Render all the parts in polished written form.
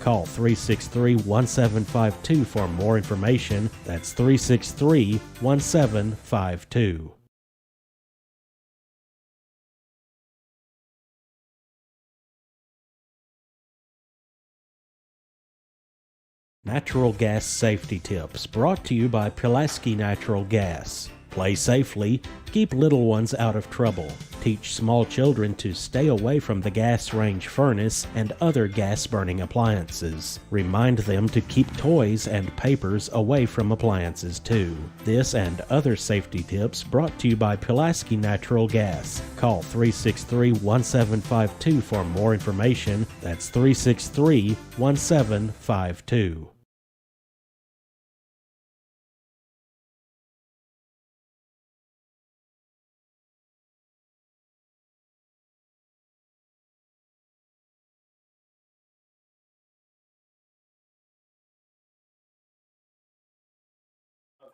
Call 363-1752 for more information. That's 363-1752. Natural gas safety tips brought to you by Pulaski Natural Gas. Play safely, keep little ones out of trouble, teach small children to stay away from the gas range furnace and other gas-burning appliances. Remind them to keep toys and papers away from appliances too. This and other safety tips brought to you by Pulaski Natural Gas. Call 363-1752 for more information. That's 363-1752.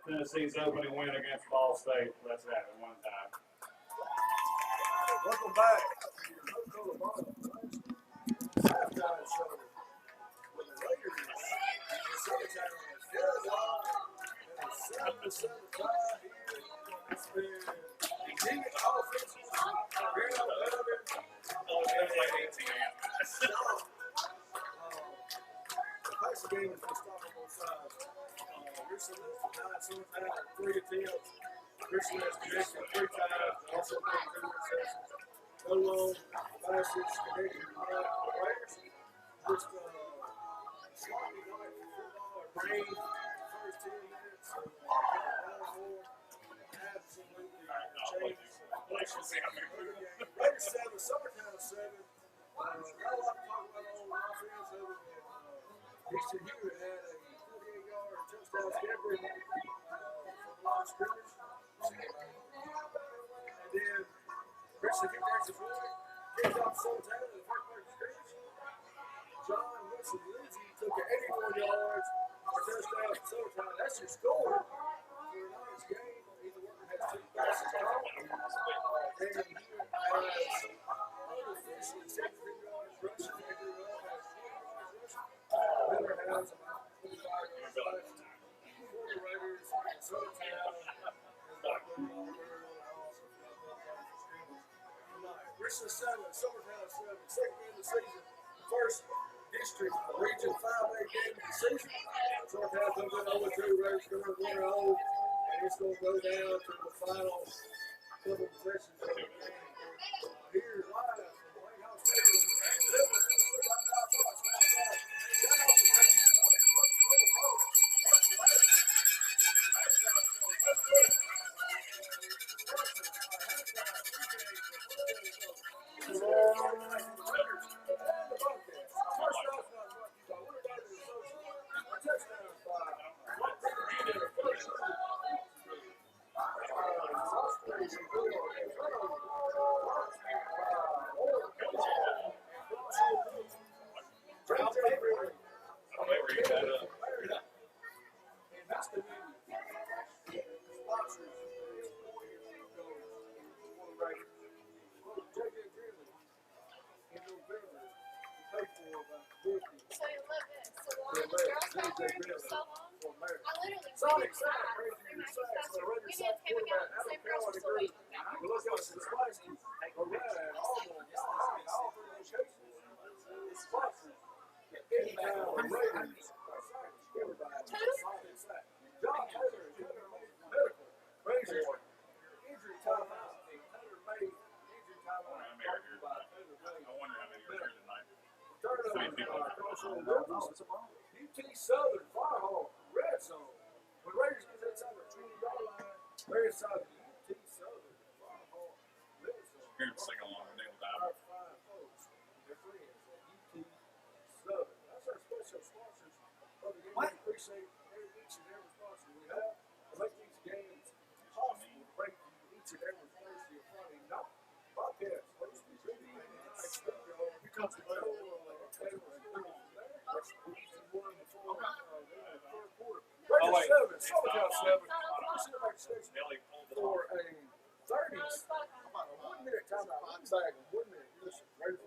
Tennessee's opening win against Ball State. Let's have it one time. Welcome back. Halftime show with the Raiders. SUMMERTOWN is still alive. And a 7-7 tie here. It's been immediate offense. Very elevated. The passing game has been stopped on both sides. Richland has denied SUMMERTOWN 3 attempts. Richland has connected 3 times, also made 2 interceptions. No long passes connected to the Raiders. Just sloppy night for football. It rained the first 10 minutes. Baltimore absolutely changed the Raiders 7, SUMMERTOWN 7. Not a lot to talk about on offense other than Easton Hewitt had a 48-yard touchdown scamper from the line of scrimmage. And then Richland gets the point, gets off SUMMERTOWN in the first part of the scrimmage. John Wilson Lindsay took it 81 yards for touchdown to SUMMERTOWN. That's your score for a nice game. Either one has 2 passes caught. David Hewitt has unofficially 73 yards rushing. Andrew Love has 20 yards rushing. Miller has about 25 yards rushing. For the Raiders, SUMMERTOwn is not going all very well also for that one part of the scrimmage. Richland 7, SUMMERTOwn 7, second game of the season. The first district Region 5A game of the season. SUMMERTOwn comes in 0-2, Raiders going 1-0, and it's going to go down to the final couple of possessions of the game. Here live from White House Stadium, Liberals in the top box. UT Southern, Firehawk, red zone. When Raiders get that side of the 20-yard line, they're inside the UT Southern, Firehawk, red zone. Here to sing along with Neil Diamond. Our 5 folks, their friends at UT Southern. That's our special sponsors of the game. We appreciate each and every sponsor we have to make these games possible to bring you each and every Thursday and Friday night. Podcast hosted by Here comes the bell. Raiders 7, SUMMERTOWN 7. For a 30s. 1 minute timeout. I'm back in 1 minute. Listen, Raiders.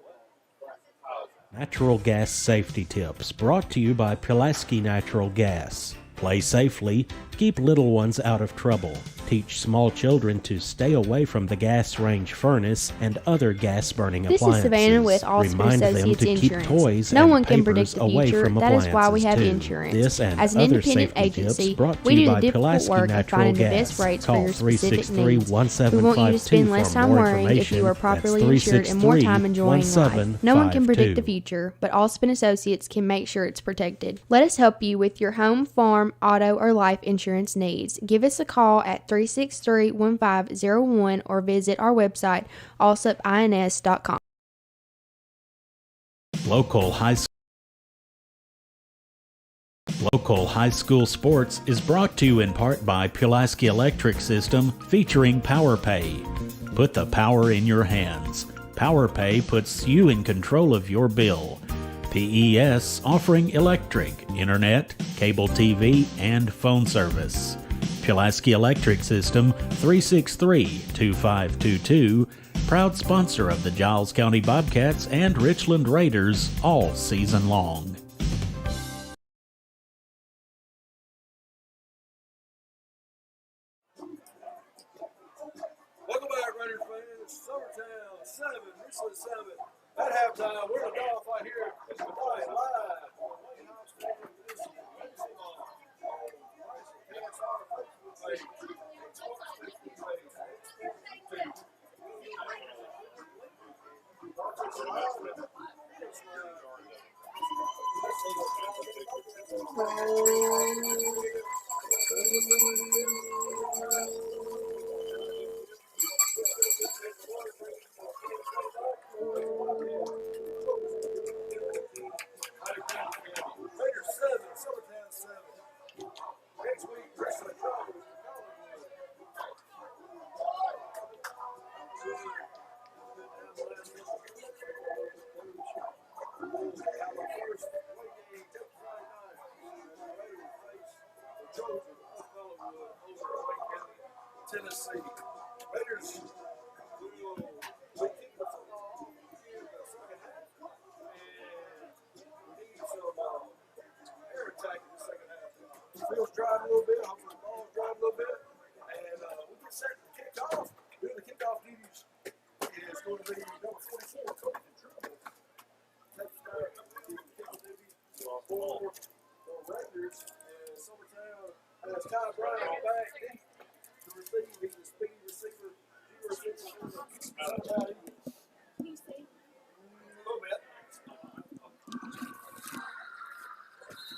Natural gas safety tips brought to you by Pulaski Natural Gas. Play safely, keep little ones out of trouble. Teach small children to stay away from the gas range furnace and other gas-burning This appliances. is Savannah with Allston Remind them Associates to keep Insurance. toys No and one can papers predict the away future. from That is why we have appliances, too. insurance. This and As an other independent safety tips agency, brought to we you do by the difficult Pulaski work of Natural finding the Gas. best rates Call for your specific needs. 363-1752 We want you to spend less for time more worrying if you are information. properly That's insured and more time enjoying life. 363-1752. No one can predict the future, but Allston Associates can make sure it's protected. Let us help you with your home, farm, auto, or life insurance needs. Give us a call at 363-1501 or visit our website, allsupins.com. Local high school sports is brought to you in part by Pulaski Electric System, featuring PowerPay. Put the power in your hands. PowerPay puts you in control of your bill. PES offering electric, internet, cable TV, and phone service. Pulaski Electric System, 363-2522, proud sponsor of the Giles County Bobcats and Richland Raiders all season long. Welcome back, Raiders fans. Summertown 7, Richland 7. At halftime, we're in the dogfight here tonight, live on Wayne High School. This is Wednesday on Raiders 7, Summertown 7. Next week, Richland College. Tennessee. Raiders will kick the football in the second half and need some air attack in the second half. Field's drive a little bit, hopefully the ball's drive a little bit, and we get set to kick off. Doing the kickoff duties is going to be number 44, Coach Control. Takes back the kickoff duties for the Raiders, and Summertown has Ty Brown back deep to receive. He's a speed receiver. He receives a little bit.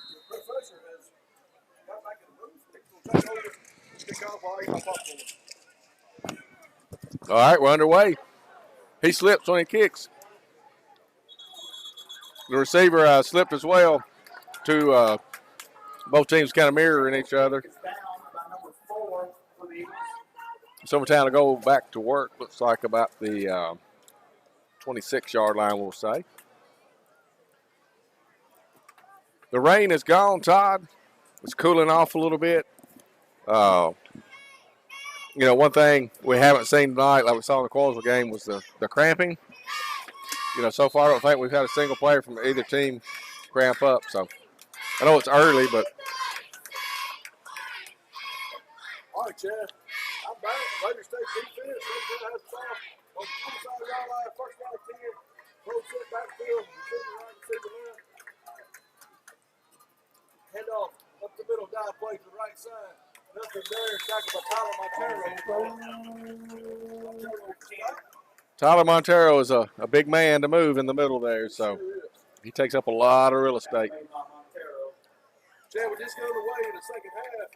The professor has got back in the booth. He's going to take over, kick off while he's popcorn. All right, we're underway. He slips when he kicks. The receiver slipped as well. Both teams kind of mirroring each other. Summertown will go back to work. Looks like about the 26-yard line, we'll say. The rain is gone, Todd. It's cooling off a little bit. One thing we haven't seen tonight, like we saw in the Quarlesville game, was the cramping. So far I don't think we've had a single player from either team cramp up. So I know it's early, but. All right, Chad. I'm back. Raiders take defense. Raiders has the ball on the 25-yard line. First down 10. Throw set backfield. Receiver right, receiver left. Hand off up the middle. Dive play to the right side. Nothing there. Tackled by Tyler Montero. Tyler Montero is a big man to move in the middle there, so he takes up a lot of real estate. Chad, we just got away in the second half.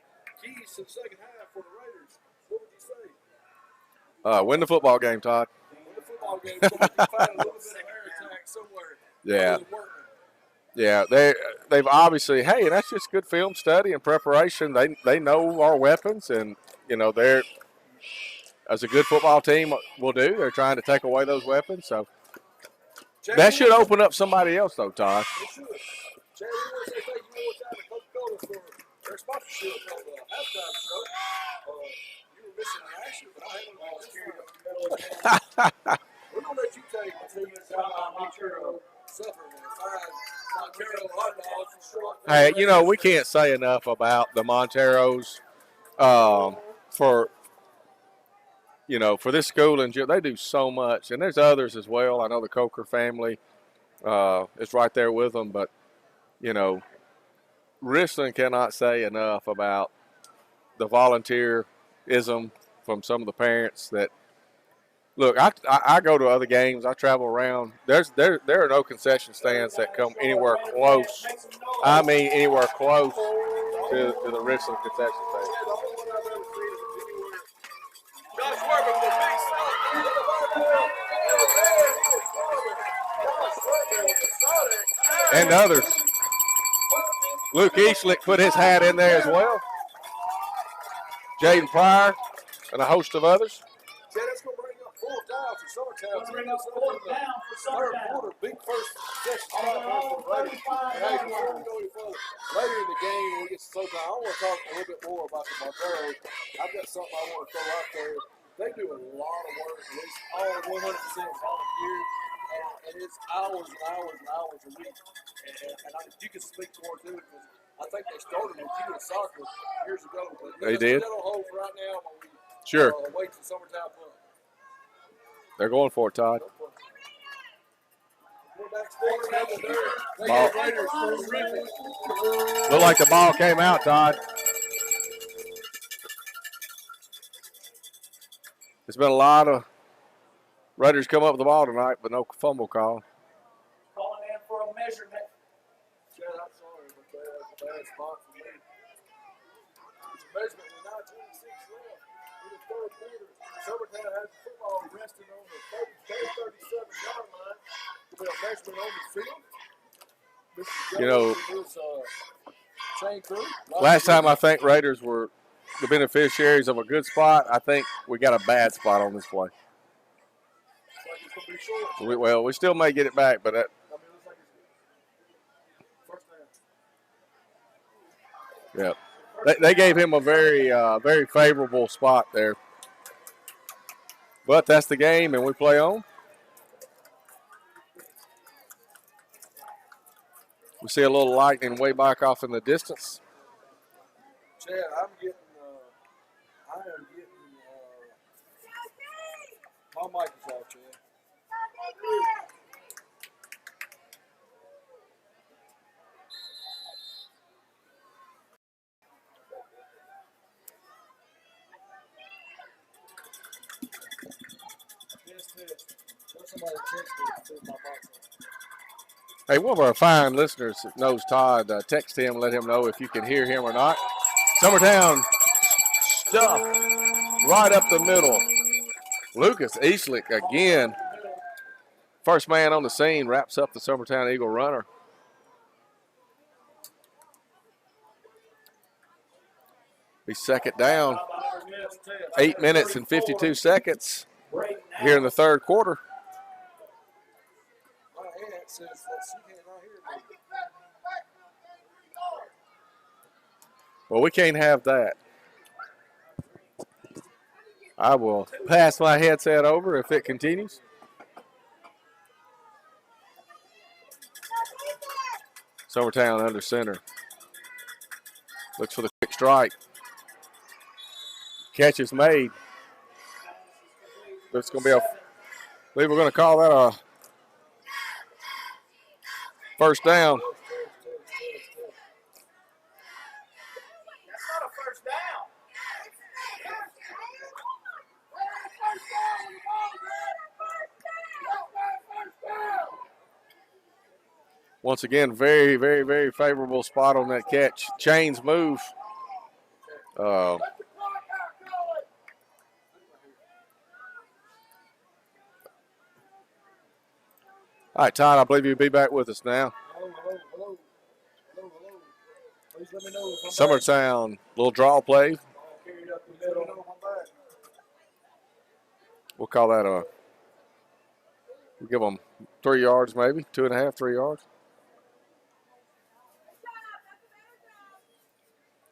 Keys to the second half for the Raiders. What would you say? Win the football game, Todd. Win the football game. So we can find a little bit of air attack somewhere. Yeah, they've obviously, hey, and that's just good film study and preparation. They know our weapons, and they're, as a good football team will do, they're trying to take away those weapons. So that should open up somebody else, though, Todd. It should. Chad, we want to say thank you one more time to Coca-Cola for their sponsorship of the halftime show. You were missing the action, but I had them all scared up the middle. We're going to let you take the team and Montero suffering this. Hey, you know, we can't say enough about the Monteros for, you know, for this school. And they do so much. And there's others as well. I know the Coker family is right there with them. But, you know, Richland cannot say enough about the volunteerism from some of the parents that look. I go to other games. I travel around. There are no concession stands that come anywhere close. I mean, anywhere close to the Richland concession stand. And others. Luke Eastlick put his hat in there as well. Jaden Pryor and a host of others. Yeah, that's going to bring up fourth down for SUMMERTOWN. Bring up fourth down for SUMMERTOWN. Big first possession for Raiders. And hey, before we go any further, later in the game when we get to SUMMERTOWN, I want to talk a little bit more about the Monteros. I've got something I want to throw out there. They do a lot of work, and it's all 100% volunteer, and it's hours and hours and hours a week. And you can speak towards it because I think they started with you in soccer years ago. But they did. Put that on hold for right now. Sure. Wait till SUMMERTOWN play. They're going for it, Todd. Ball. Looked like the ball came out, Todd. There's been a lot of Raiders come up with the ball tonight, but no fumble call. Calling in for a measurement. Chad, I'm sorry, but that's a bad spot for me. It's a measurement with 9:26 left in the third quarter. SUMMERTOWN has the football resting on the 37-yard line. There'll be a measurement on the field. You know, chain crew. Last time I think Raiders were the beneficiaries of a good spot. I think we got a bad spot on this play. We still may get it back, but yeah, they gave him a very favorable spot there. But that's the game, and we play on. We see a little lightning way back off in the distance. Chad, I am getting, my mic is off, Chad. Hey, one of our fine listeners that knows Todd, text him, let him know if you can hear him or not. SUMMERTOWN stuff right up the middle. Lucas Eastlick again. First man on the scene wraps up the SUMMERTOWN Eagle runner. Be second down. 8 minutes and 52 seconds here in the third quarter. Well, we can't have that. I will pass my headset over if it continues. SUMMERTOWN under center. Looks for the quick strike. Catch is made. But it's going to be I believe we're going to call that a first down. That's not a first down. Once again, very favorable spot on that catch. Chains move. All right, Todd, I believe you'll be back with us now. Hello. Please let me know if I'm SUMMERTOWN, little draw play. We'll call that we'll give them 3 yards maybe, 2.5, 3 yards.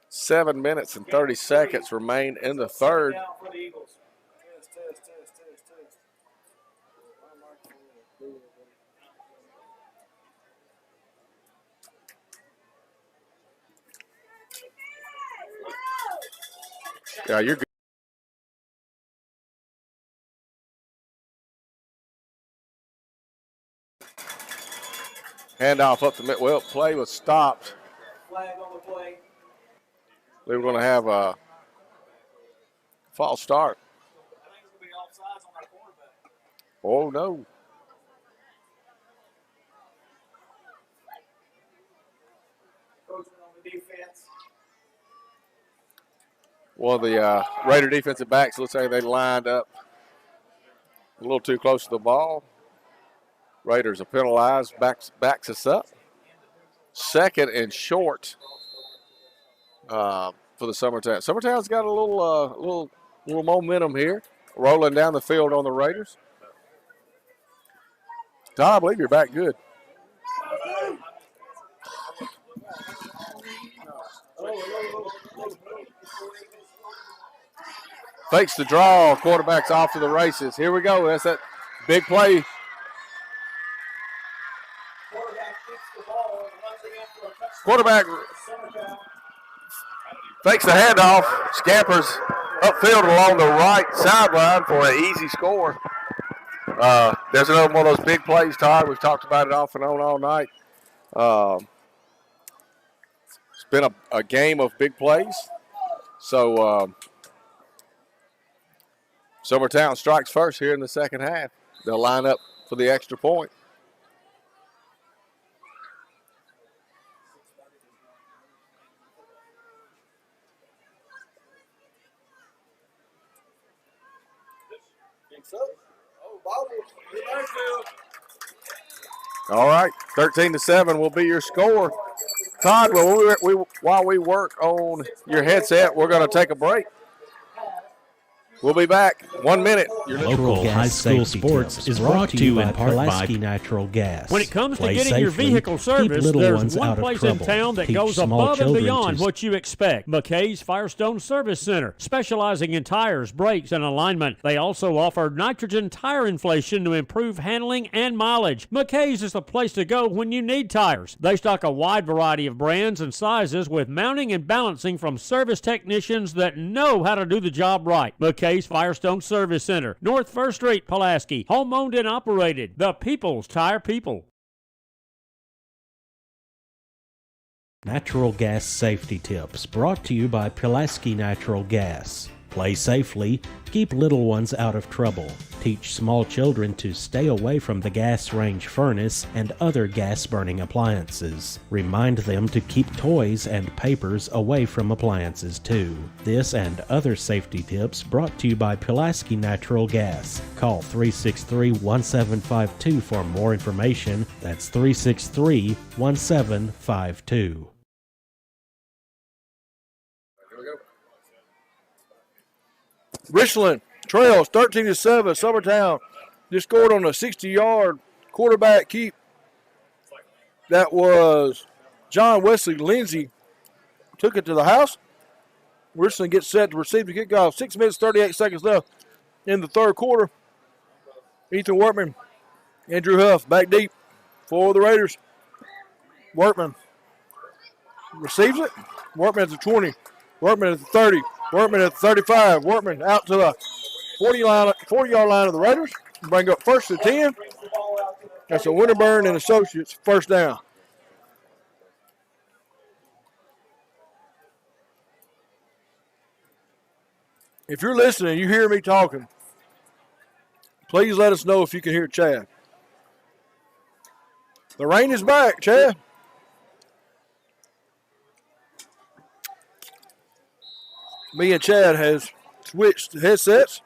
7 minutes and 30 seconds remain in the third. Yeah, you're good. Handoff up the mid. Well, play was stopped. Flag on the play. They were going to have a false start. I think it's going to be offsides on our quarterback. Oh, no. Coaching on the defense. One of the Raider defensive backs looks like they lined up a little too close to the ball. Raiders are penalized, backs us up. Second and short for the Summertown. Summertown's got a little momentum here, rolling down the field on the Raiders. Todd, I believe you're back good. Fakes the draw. Quarterback's off to the races. Here we go. That's that big play. Quarterback fakes the handoff. Scampers upfield along the right sideline for an easy score. There's another one of those big plays, Todd. We've talked about it off and on all night. It's been a game of big plays. So Summertown strikes first here in the second half. They'll line up for the extra point. All right, 13-7 will be your score. Todd, while we work on your headset, we're going to take a break. We'll be back. 1 minute. Local high school sports is brought to you in part by Natural Gas. When it comes to Play getting your safely, vehicle keep serviced, little there's ones one out of place in trouble. town that Teach goes small above and children beyond to what you expect. McKay's Firestone Service Center, specializing in tires, brakes, and alignment. They also offer nitrogen tire inflation to improve handling and mileage. McKay's is the place to go when you need tires. They stock a wide variety of brands and sizes with mounting and balancing from service technicians that know how to do the job right. McKay's Firestone Service Center, North 1st Street, Pulaski. Home owned and operated. The People's Tire People. Natural gas safety tips brought to you by Pulaski Natural Gas. Play safely, keep little ones out of trouble. Teach small children to stay away from the gas range furnace and other gas-burning appliances. Remind them to keep toys and papers away from appliances too. This and other safety tips brought to you by Pulaski Natural Gas. Call 363-1752 for more information. That's 363-1752. Richland trails 13-7. Summertown just scored on a 60-yard quarterback keep. That was John Wesley Lindsay. Took it to the house. Richland gets set to receive the kickoff. 6 minutes, 38 seconds left in the third quarter. Ethan Workman, Andrew Huff back deep for the Raiders. Workman receives it. Workman at the 20. Workman at the 30. Workman at the 35. Workman out to the 40-yard line of the Raiders. Bring up first and 10. That's a Winterburn and Associates first down. If you're listening, you hear me talking, please let us know if you can hear Chad. The rain is back, Chad. Me and Chad has switched headsets.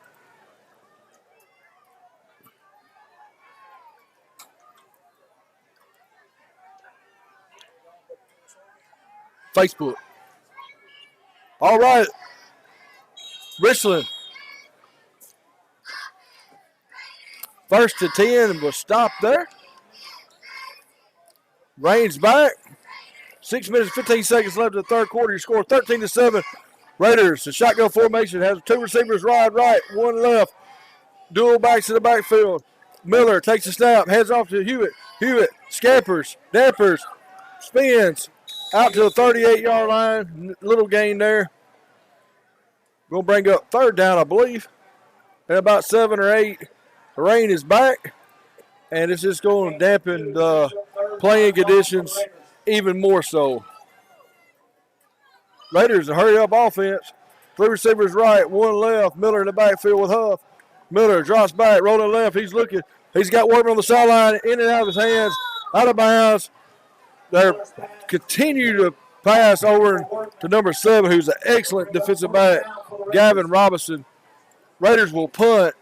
Facebook. All right. Richland. First to 10 was stopped there. Rain's back. 6 minutes, 15 seconds left in the third quarter. You score 13-7. Raiders, the shotgun formation has two receivers right, one left. Dual backs in the backfield. Miller takes a snap, heads off to Hewitt. Hewitt scampers, dampers, spins out to the 38-yard line. Little gain there. Going to bring up third down, I believe. And about 7 or 8. The rain is back. And it's just going to dampen the playing conditions even more so. Raiders a hurry-up offense. 3 receivers right, 1 left. Miller in the backfield with Huff. Miller drops back, rolling left. He's looking. He's got Workman on the sideline, in and out of his hands, out of bounds. They continue to pass over to number 7, who's an excellent defensive back, Gavin Robinson. Raiders will punt.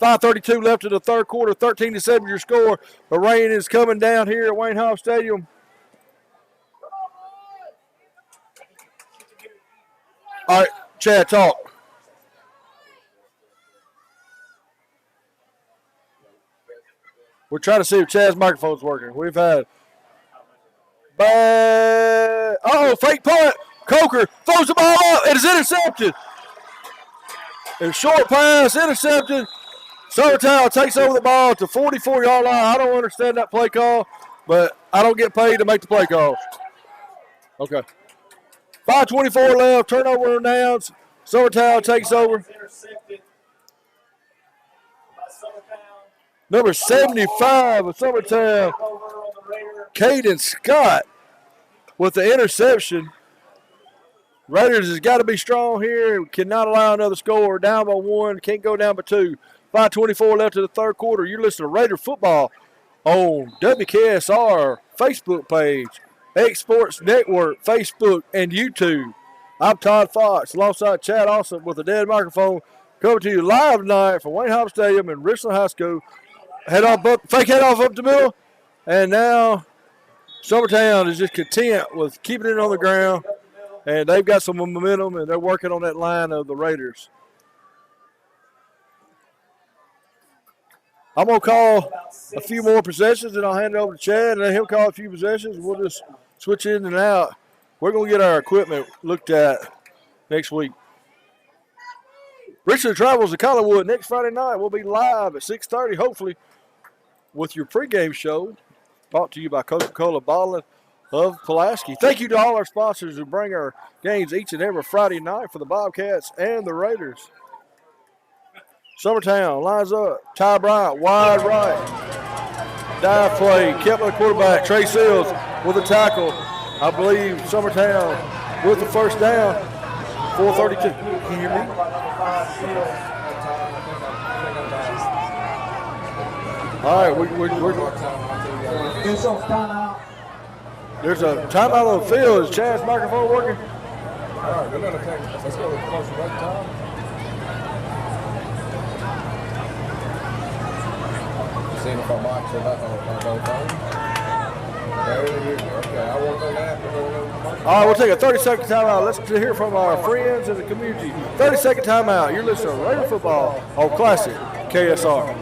5:32 left in the third quarter, 13-7 your score. The rain is coming down here at Wayne Hall Stadium. All right, Chad, talk. We're trying to see if Chad's microphone's working. We've had bad. Fake punt. Coker throws the ball up. It is intercepted. And short pass, intercepted. SUMMERTOWN takes over the ball at the 44-yard line. I don't understand that play call, but I don't get paid to make the play calls. Okay. 5:24 left. Turnover on downs. SUMMERTOWN takes over. Number 75 of SUMMERTOWN, Caden Scott with the interception. Raiders has got to be strong here. Cannot allow another score. Down by 1. Can't go down by 2. 5:24 left in the third quarter. You're listening to Raider Football on WKSR Facebook page, X Sports Network, Facebook, and YouTube. I'm Todd Fox alongside Chad Awesome with a dead microphone coming to you live tonight from Wayne Hall Stadium in Richland High School. Fake head off up the middle, and now SUMMERTOWN is just content with keeping it on the ground, and they've got some momentum, and they're working on that line of the Raiders. I'm going to call a few more possessions, and I'll hand it over to Chad, and then he'll call a few possessions. We'll just switch in and out. We're going to get our equipment looked at next week. Richland travels to Collinwood next Friday night. We'll be live at 6:30, hopefully, with your pregame show, brought to you by Coca-Cola Bottling of Pulaski. Thank you to all our sponsors who bring our games each and every Friday night for the Bobcats and the Raiders. SUMMERTOWN lines up. Ty Bryant, wide right. Dive play, kept by the quarterback. Trey Seals with a tackle. I believe SUMMERTOWN with the first down. 4:32. Can you hear me? All right, we're there's a timeout on the field. Is Chad's microphone working? All right, we're going to take, let's go to the commercial break time. Seeing if our mics are back on both phones. Okay, I'll work on that. All right, we'll take a 30-second timeout. Let's hear from our friends in the community. 30-second timeout. You're listening to Raider Football on Classic KSR.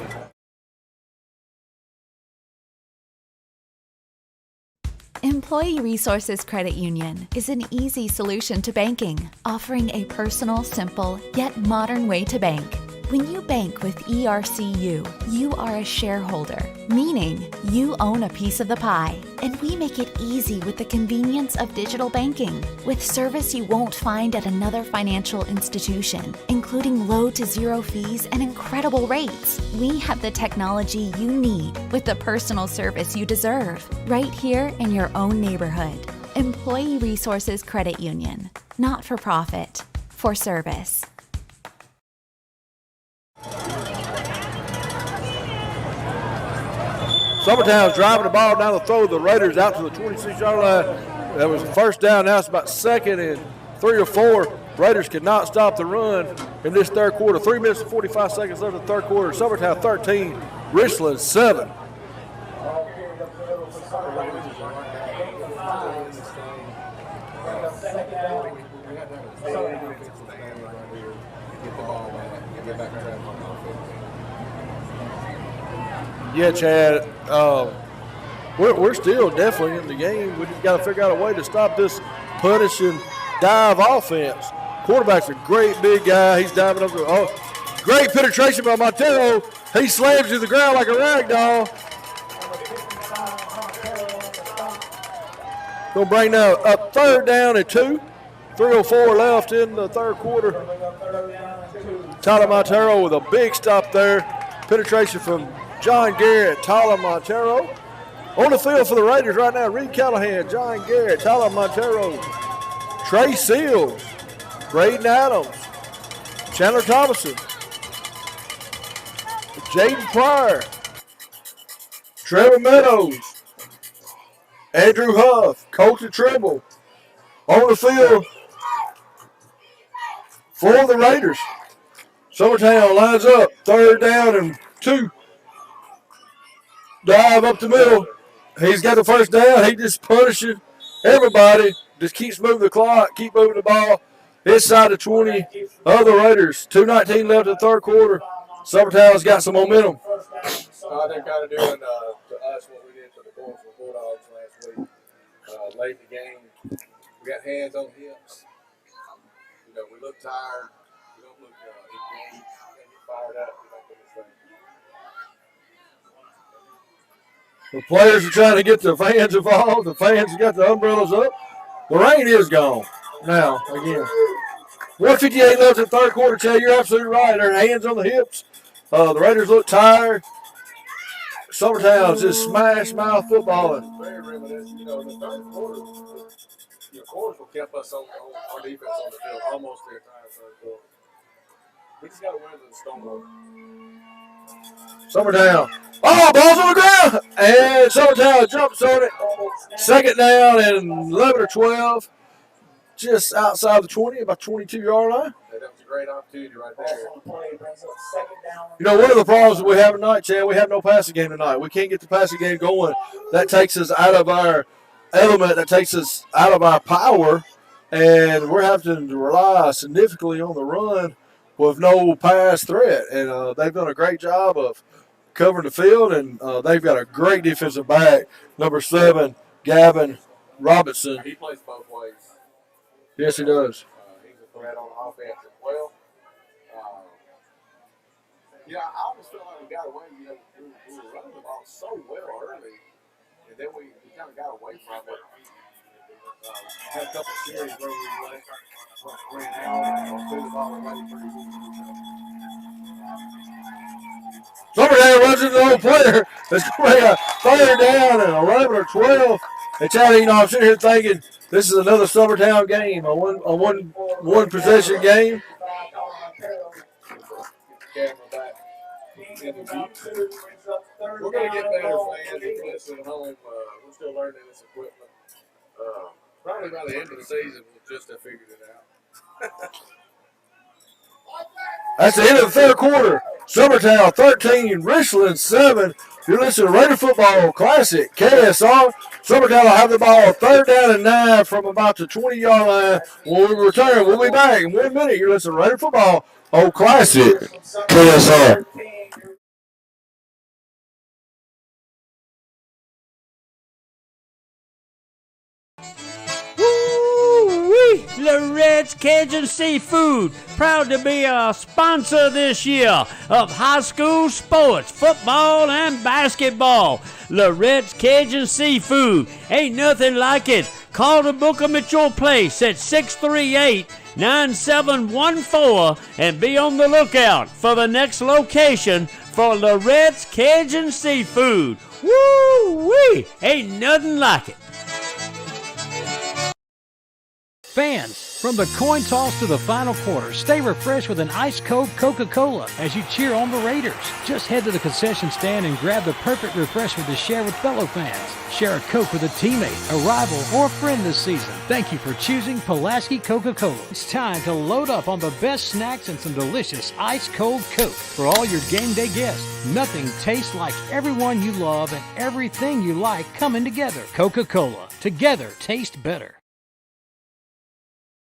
Employee Resources Credit Union is an easy solution to banking, offering a personal, simple, yet modern way to bank. When you bank with ERCU, you are a shareholder, meaning you own a piece of the pie, and we make it easy with the convenience of digital banking, with service you won't find at another financial institution, including low to zero fees and incredible rates. We have the technology you need with the personal service you deserve, right here in your own neighborhood. Employee Resources Credit Union, not for profit, for service. SUMMERTOWN's driving the ball down the throw. The Raiders out to the 26-yard line. That was first down. Now it's about 2nd and 3 or 4. Raiders could not stop the run in this third quarter. 3 minutes and 45 seconds left in the third quarter. SUMMERTOWN 13, Richland 7. Yeah, Chad, we're still definitely in the game. We just got to figure out a way to stop this punishing dive offense. Quarterback's a great big guy. He's diving up the great penetration by Montero. He slams to the ground like a rag doll. Gonna bring now up 3rd down and 2. 3:04 left in the third quarter. Tyler Montero with a big stop there. Penetration from John Garrett, Tyler Montero. On the field for the Raiders right now, Reed Callahan, John Garrett, Tyler Montero, Trey Seals, Braden Adams, Chandler Thomason, Jaden Pryor, Trevor Meadows, Andrew Huff, Colton Trimble. On the field for the Raiders. SUMMERTOWN lines up, 3rd down and 2. Dive up the middle. He's got the first down. He just punishes everybody. Just keeps moving the clock, keep moving the ball. Inside the 20 of the Raiders. 2:19 left in the third quarter. SUMMERTOWN's got some momentum. They're kind of doing to us what we did to the Bulldogs last week. Late in the game, we got hands on hips. You know, we look tired. We don't look engaged. We get fired up. We don't do this thing. The players are trying to get the fans involved. The fans have got the umbrellas up. The rain is gone now again. 1:58 left in the third quarter, Chad. You're absolutely right. Their hands on the hips. The Raiders look tired. SUMMERTOWN's just smash mouth footballing. Very reminiscent. You know, in the third quarter, the quarters will keep us on our defense on the field almost the entire third quarter. We just got to win the storm. SUMMERTOWN. Oh, ball's on the ground. And SUMMERTOWN jumps on it. 2nd down and 11 or 12. Just outside the 20, about 22-yard line. That was a great opportunity right there. You know, one of the problems that we have tonight, Chad, we have no passing game tonight. We can't get the passing game going. That takes us out of our element. That takes us out of our power. And we're having to rely significantly on the run with no pass threat. And they've done a great job of covering the field. And they've got a great defensive back, number 7, Gavin Robinson. He plays both ways. Yes, he does. He's a threat on offense as well. I almost felt like we got away. You know, we were running the ball so well early, and then we kind of got away from it. Had a couple of series where we ran out and threw the ball away pretty easy. SUMMERTOWN runs into the old player. It's going to be a 3rd down and 11 or 12. And Chad, you know, I'm sitting here thinking this is another SUMMERTOWN game, a one possession game. We're going to get better fans and listen at home. We're still learning this equipment. Probably by the end of the season, we'll just have figured it out. That's the end of the third quarter. SUMMERTOWN 13, Richland 7. You're listening to Raider Football Classic, KSR. SUMMERTOWN will have the ball 3rd down and 9 from about the 20-yard line. When we return, we'll be back in 1 minute. You're listening to Raider Football Classic, KSR. Loret's Cajun Seafood, proud to be a sponsor this year of high school sports, football and basketball. Loret's Cajun Seafood, ain't nothing like it. Call to book 'em at your place at 638-9714 and be on the lookout for the next location for Loret's Cajun Seafood. Woo-wee, ain't nothing like it. Fans, from the coin toss to the final quarter, stay refreshed with an ice-cold Coca-Cola as you cheer on the Raiders. Just head to the concession stand and grab the perfect refreshment to share with fellow fans. Share a Coke with a teammate, a rival, or a friend this season. Thank you for choosing Pulaski Coca-Cola. It's time to load up on the best snacks and some delicious ice-cold Coke for all your game day guests. Nothing tastes like everyone you love and everything you like coming together. Coca-Cola. Together, taste better.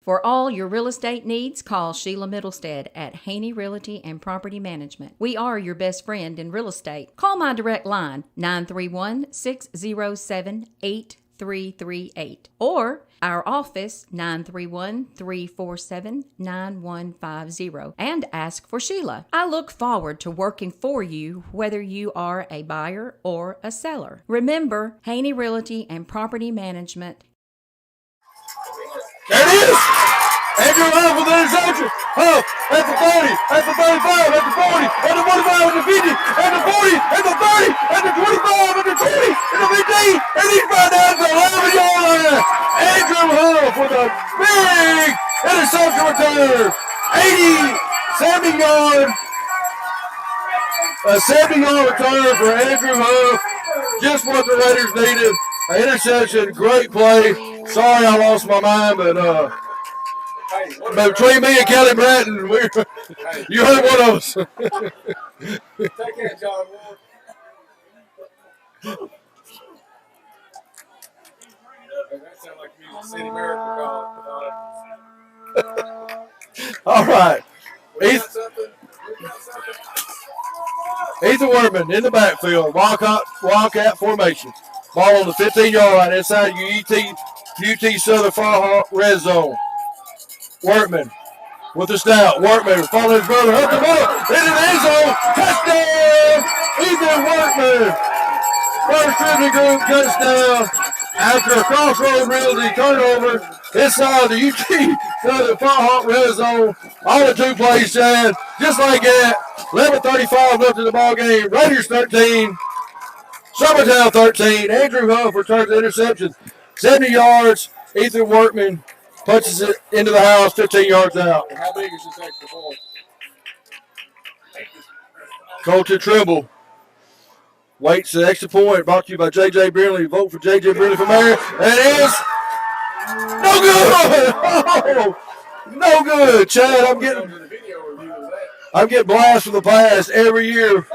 For all your real estate needs, call Sheila Middlestead at Haney Realty and Property Management. We are your best friend in real estate. Call my direct line, 931-607-8338, or our office, 931-347-9150, and ask for Sheila. I look forward to working for you, whether you are a buyer or a seller. Remember, Haney Realty and Property Management. There it is. Andrew Huff with the interception. Huff at the 30, at the 35, at the 40, at the 45, at the 50, at the 40, at the 30, at the 25, at the 20, at the 15, and he's right down to the 11-yard line. Andrew Huff with a big interception return. 70-yard. A 70-yard return for Andrew Huff. Just what the Raiders needed. An interception, great play. Sorry I lost my mind, but between me and Kelly Bratton, you heard one of us. Take that, John Ward. That sounds like Music City Miracle. All right. We got something. Ethan Workman in the backfield, Wildcat formation. Ball on the 15-yard line inside UT Southern Far Hawk red zone. Workman with the stout. Workman following his brother up the ball into the end zone. Touchdown! Ethan Workman. First dribbling group touchdown after a crossroad realty turnover inside the UT Southern Far Hawk red zone. All the 2 plays, Chad. Just like that. 11:35 left in the ball game. Raiders 13. Summertown 13. Andrew Huff returns the interception. 70 yards. Ethan Workman punches it into the house 15 yards out. How big is this extra point? Colton Trimble waits the extra point. Brought to you by J.J. Brindley. Vote for J.J. Brindley for mayor. And it is no good. Oh, no good. Chad, I'm getting blast from the past every year.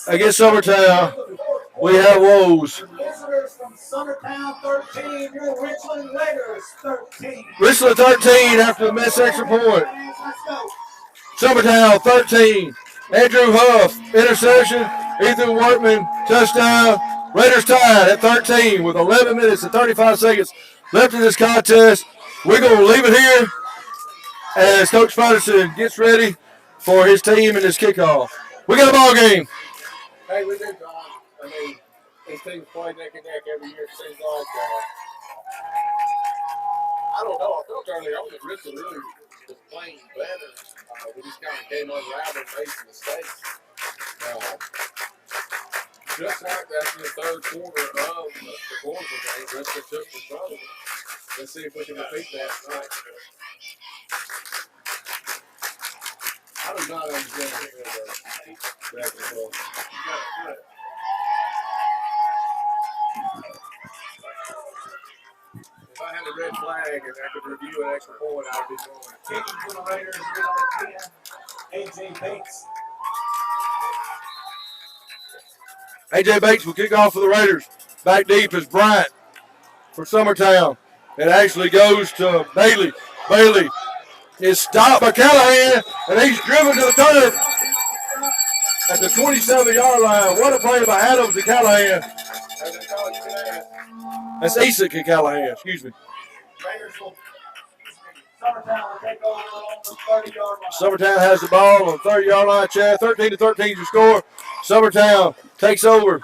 Against Summertown, we have woes. Visitors from Summertown 13, your Richland Raiders 13. Richland 13 after the missed extra point. Summertown 13. Andrew Huff, interception. Ethan Workman, touchdown. Raiders tied at 13 with 11 minutes and 35 seconds left in this contest. We're going to leave it here as Coach Patterson gets ready for his team in this kickoff. We got a ball game. Hey, we do, John. I mean, these teams play neck and neck every year. It seems like, I don't know. I felt earlier on that Richland really was playing better. We just kind of came unraveled and made some mistakes. Just like after the third quarter of the quarter game, Richland took control. Let's see if we can repeat that tonight. I do not understand that. If I had a red flag and I could review an extra point, I'd be going. Kicking for the Raiders, AJ Bates. AJ Bates will kick off for the Raiders. Back deep is Bryant for Summertown. It actually goes to Bailey. Bailey is stopped by Callahan, and he's driven to the turf at the 27-yard line. What a play by Adams and Callahan. That's Isak and Callahan, excuse me. Summertown has the ball on the 30-yard line, Chad. 13-13 is your score. Summertown takes over.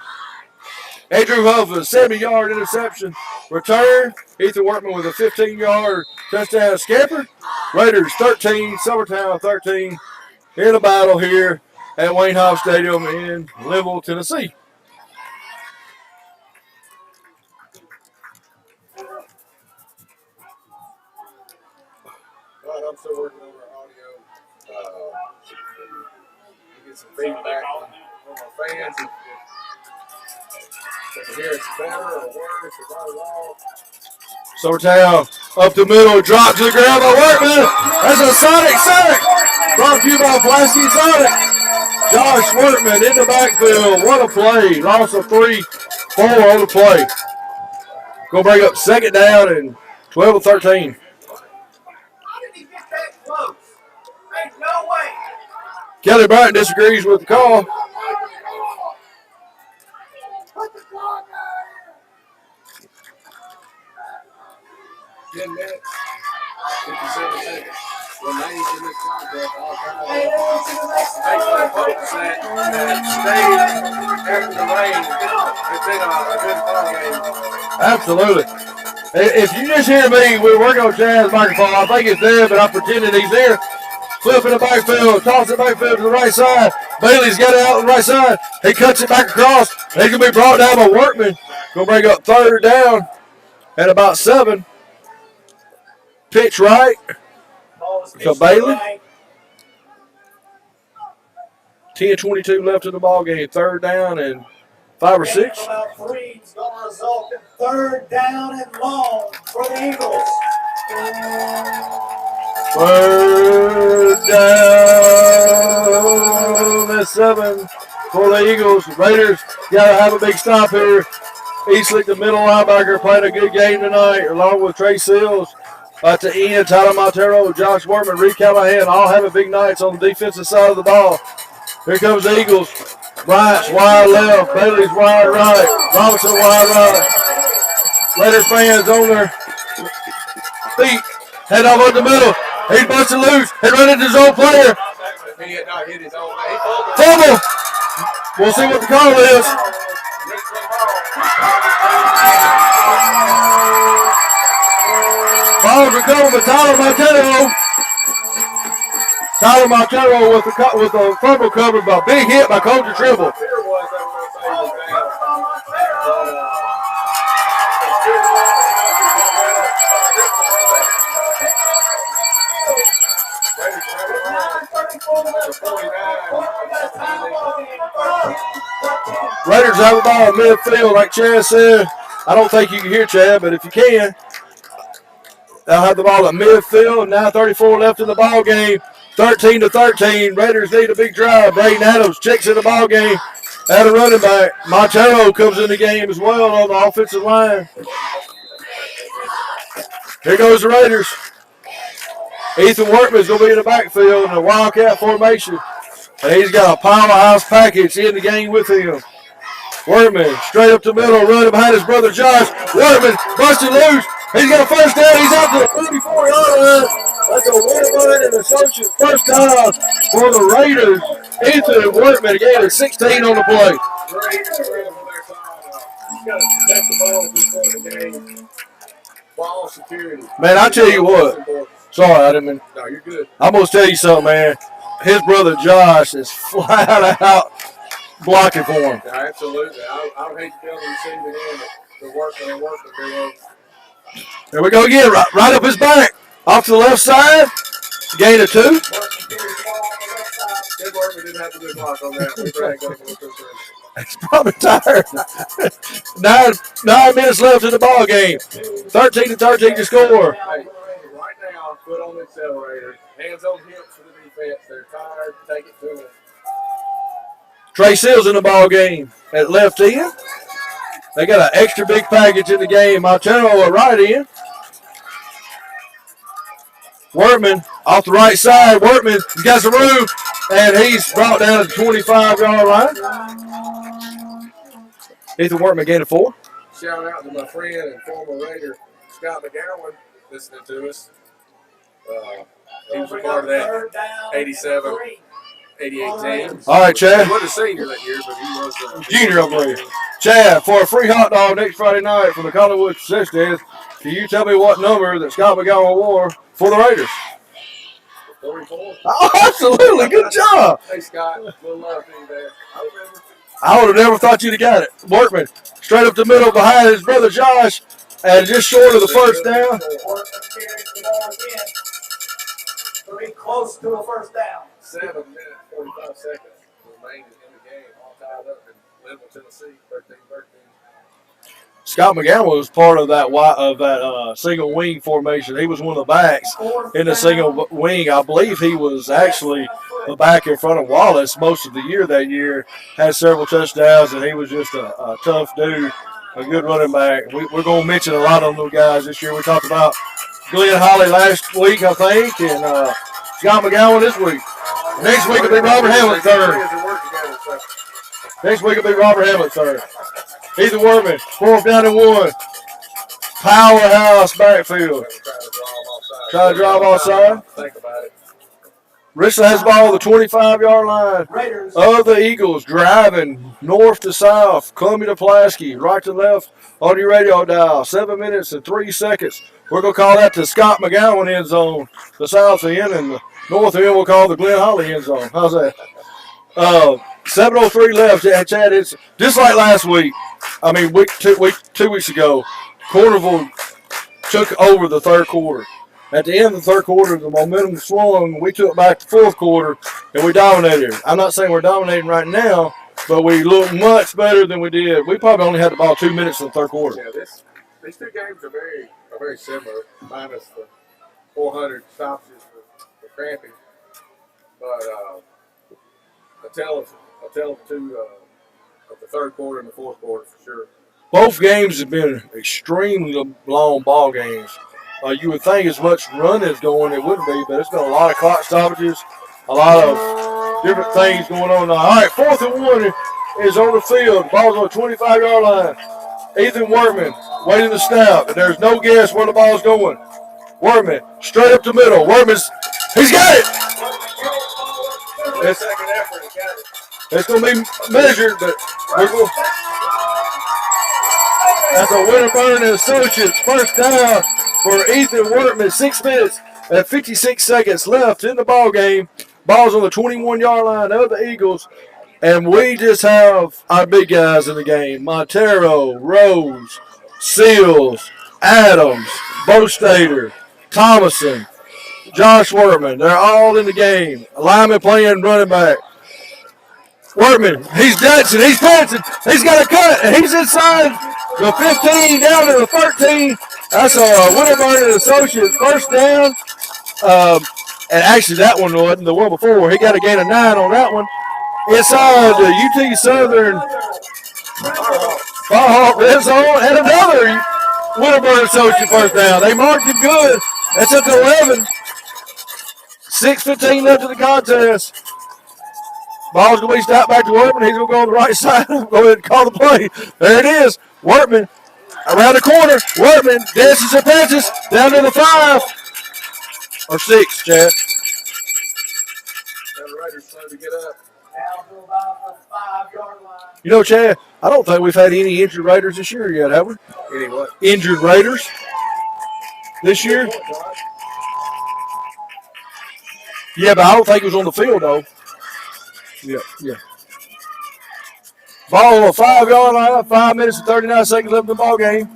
Andrew Huff with a 70-yard interception return. Ethan Workman with a 15-yard touchdown scamper. Raiders 13, Summertown 13 in a battle here at Wayne Hoff Stadium in Louisville, Tennessee. Right, I'm still working on our audio. Get some feedback from our fans. If they can hear us better or worse or not at all. Summertown up the middle, drop to the ground by Workman. That's a Sonic sack. Brought to you by Pulaski Sonic. Josh Workman in the backfield. What a play. Loss of 3-4 on the play. Going to bring up second down and 12-13. How did he get that close? Ain't no way. Kelly Bryant disagrees with the call. Put the clock out. 10 minutes, 57 seconds. Remains in this contest. All kinds of folks that stayed after the rain. It's been a good ball game. Absolutely. If you just hear me, we're working on Chad's microphone. I think it's there, but I'm pretending he's there. Flip in the backfield, toss it backfield to the right side. Bailey's got it out on the right side. He cuts it back across. He's going to be brought down by Workman. Going to bring up 3rd down at about 7. Pitch right. So Bailey. 10:22 left in the ball game. 3rd down and 5 or 6. About 3 is going to result in 3rd down and long for the Eagles. 3rd down and 7 for the Eagles. Raiders got to have a big stop here. Eastlick, the middle linebacker, played a good game tonight, along with Trey Seals. At the end, Tyler Montero, Josh Workman, Reed Callahan, all having big nights on the defensive side of the ball. Here comes the Eagles. Bryant's wide left, Bailey's wide right, Robinson wide right. Raiders fans on their feet. Head off in the middle. He's busted loose and run into his own player. Fumble. We'll see what the call is. Ball recovered by Tyler Montero. Tyler Montero with the fumble covered by big hit by Coach Trimble. Raiders have the ball in midfield, like Chad said. I don't think you can hear Chad, but if you can, they'll have the ball at midfield. 9:34 left in the ball game. 13-13. Raiders need a big drive. Braden Adams checks in the ball game at a running back. Montero comes in the game as well on the offensive line. Here goes the Raiders. Ethan Workman's going to be in the backfield in a Wildcat formation. And he's got a powerhouse package in the game with him. Workman straight up the middle, running behind his brother Josh. Workman busted loose. He's got a 1st down. He's out to the 44-yard line. That's a win and associate 1st down for the Raiders. Ethan Workman again at 16 on the play. Man, I tell you what. Sorry, I didn't mean. No, you're good. I'm going to tell you something, man. His brother Josh is flat out blocking for him. Yeah, absolutely. I would hate to be able to see the work and work that they're on. There we go again, right up his back. Off to the left side. Gain of 2. Ed Workman didn't have to do a block on that. We dragged up a little bit. He's probably tired. 9 minutes left in the ball game. 13-13 to score. Hey, right now, foot on the accelerator. Hands on hips for the defense. They're tired. Take it to them. Trey Seals in the ball game at left end. They got an extra big package in the game. Montero at right end. Workman off the right side. Workman got some room, and he's brought down at the 25-yard line. Ethan Workman gained a 4. Shout out to my friend and former Raider, Scott McGowan, listening to us. He was a part of that 87, 88 team. All right, Chad. He wasn't a senior that year, but he was a junior, I believe. Chad, for a free hot dog next Friday night from the Collinwood Concession stand, can you tell me what number that Scott McGowan wore for the Raiders? 44. Oh, absolutely. Good job. Hey, Scott. Little love to you there. I remember. I would have never thought you'd have got it. Workman straight up the middle behind his brother Josh, and just short of the 1st down. Very close to a 1st down. 7 minutes, 45 seconds remained in the game, all tied up in Level, Tennessee, 13-13. Scott McGowan was part of that single wing formation. He was one of the backs in the single wing. I believe he was actually the back in front of Wallace most of the year that year. Had several touchdowns, and he was just a tough dude, a good running back. We're going to mention a lot of those guys this year. We talked about Glenn Holly last week, I think, and Scott McGowan this week. Next week will be Robert Hamlet third. Next week will be Robert Hamlet third. Ethan Workman, 4th down and 1. Powerhouse backfield. Try to drive offside. Think about it. Richland has the ball on the 25-yard line of the Eagles, driving north to south. Columbia to Pulaski, right to left on your radio dial. 7 minutes and 3 seconds. We're going to call that the Scott McGowan end zone, the south end, and the north end we'll call the Glen Holly end zone. How's that? 7:03 left. Yeah, Chad, it's just like last week. I mean, 2 weeks ago, Cornerville took over the third quarter. At the end of the third quarter, the momentum swung. We took back the fourth quarter, and we dominated. I'm not saying we're dominating right now, but we look much better than we did. We probably only had the ball 2 minutes in the third quarter. Yeah, these two games are very similar, minus the 400 stoppages for cramping. But I tell the two of the third quarter and the fourth quarter for sure. Both games have been extremely long ball games. You would think as much running is going, it wouldn't be, but it's been a lot of clock stoppages, a lot of different things going on now. All right, 4th and 1 is on the field. Ball's on the 25-yard line. Ethan Workman waiting to snap, and there's no guess where the ball's going. Workman straight up the middle. He's got it. It's going to be measured, but we're going. That's a Winterburn and Associates first down for Ethan Workman. 6 minutes and 56 seconds left in the ball game. Ball's on the 21-yard line of the Eagles. And we just have our big guys in the game. Montero, Rose, Seals, Adams, Bostater, Thomason, Josh Workman. They're all in the game. Lineman playing running back. Workman, he's dancing, he's prancing, he's got a cut, and he's inside the 15 down to the 13. That's a Winterburn and Associates first down. And actually that one wasn't the one before. He got a gain of 9 on that one. Inside the UT Southern red zone, and another Winterburn Associate first down. They marked it good. That's at the 11. 6:15 left in the contest. Ball's going to be stopped back to Workman. He's going to go on the right side. Go ahead and call the play. There it is. Workman around the corner. Workman dances and passes down to the 5 or 6, Chad. The Raiders trying to get up. You know, Chad, I don't think we've had any injured Raiders this year yet, have we? Any what? Injured Raiders this year? Yeah, but I don't think it was on the field, though. Yeah. Ball on a 5-yard line, 5 minutes and 39 seconds left in the ball game.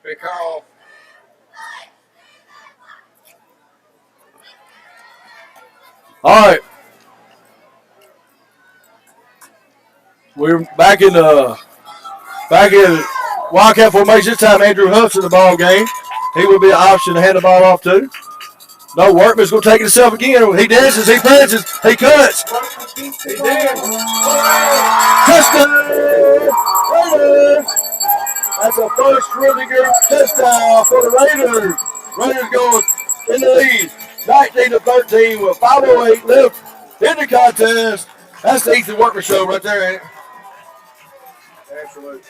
Big call. All right. We're back in Wildcat formation. This time Andrew Huff's in the ball game. He will be an option to hand the ball off to. No, Workman's going to take it himself again. He dances, he prances, he cuts. He did. Touchdown! That's a first really good touchdown for the Raiders. Raiders going in the lead, 19-13 with 5:08 left in the contest. That's the Ethan Workman show right there, ain't it? Absolutely.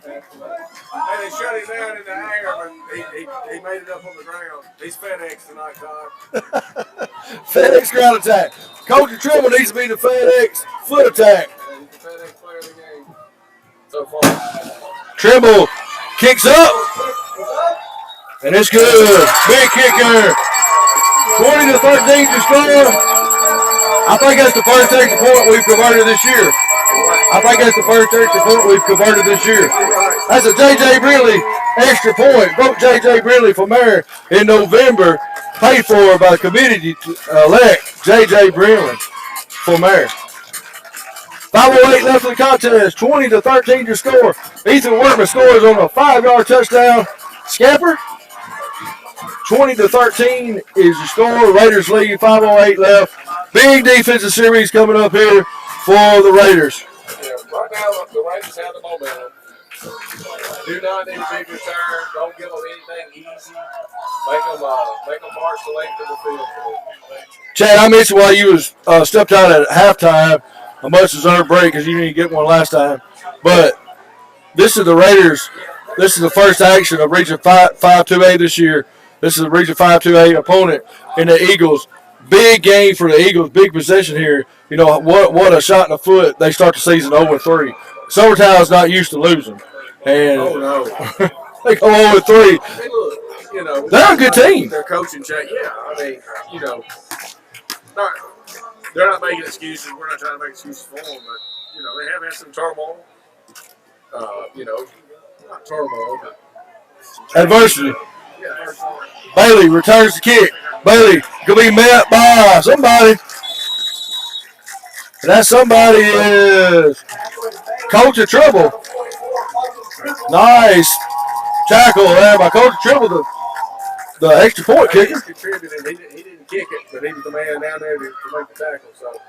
And they shut him down in the air, but he made it up on the ground. He's FedEx tonight, Todd. FedEx ground attack. Coach Trimble needs to be the FedEx foot attack. And he's the FedEx player of the game so far. Trimble kicks up. And it's good. Big kicker. 20-13 to score. I think that's the first extra point we've converted this year. That's a J.J. Brindley extra point. Broke J.J. Brindley from there in November. Paid for by the committee-elect J.J. Brindley from there. 5:08 left in the contest. 20-13 to score. Ethan Workman scores on a 5-yard touchdown. Scamper. 20-13 is the score. Raiders lead. 5:08 left. Big defensive series coming up here for the Raiders. Yeah, right now, the Raiders have the momentum. Do not need a big return. Don't give them anything easy. Make them march the length of the field. Chad, I missed while you was stepped out at halftime. A much-deserved break because you didn't get one last time. But this is the Raiders. This is the first action of Region 5-2A this year. This is a Region 5-2A opponent in the Eagles. big game for the Eagles, big possession here. You know, what a shot in the foot. They start the season 0-3. Summertown's not used to losing. And they go 0-3. Hey, look, you know, they're a good team. Their coaching check, yeah. I mean, you know, they're not making excuses. We're not trying to make excuses for them, but you know, they have had some turmoil. You know, not turmoil, but Adversity. yeah. Bailey returns the kick. Bailey gonna be met by somebody. And that somebody is Coach of Trouble. Nice tackle there by Coach of Trouble, the extra point kicker. He contributed. He didn't kick it, but he was the man down there to make the tackle. So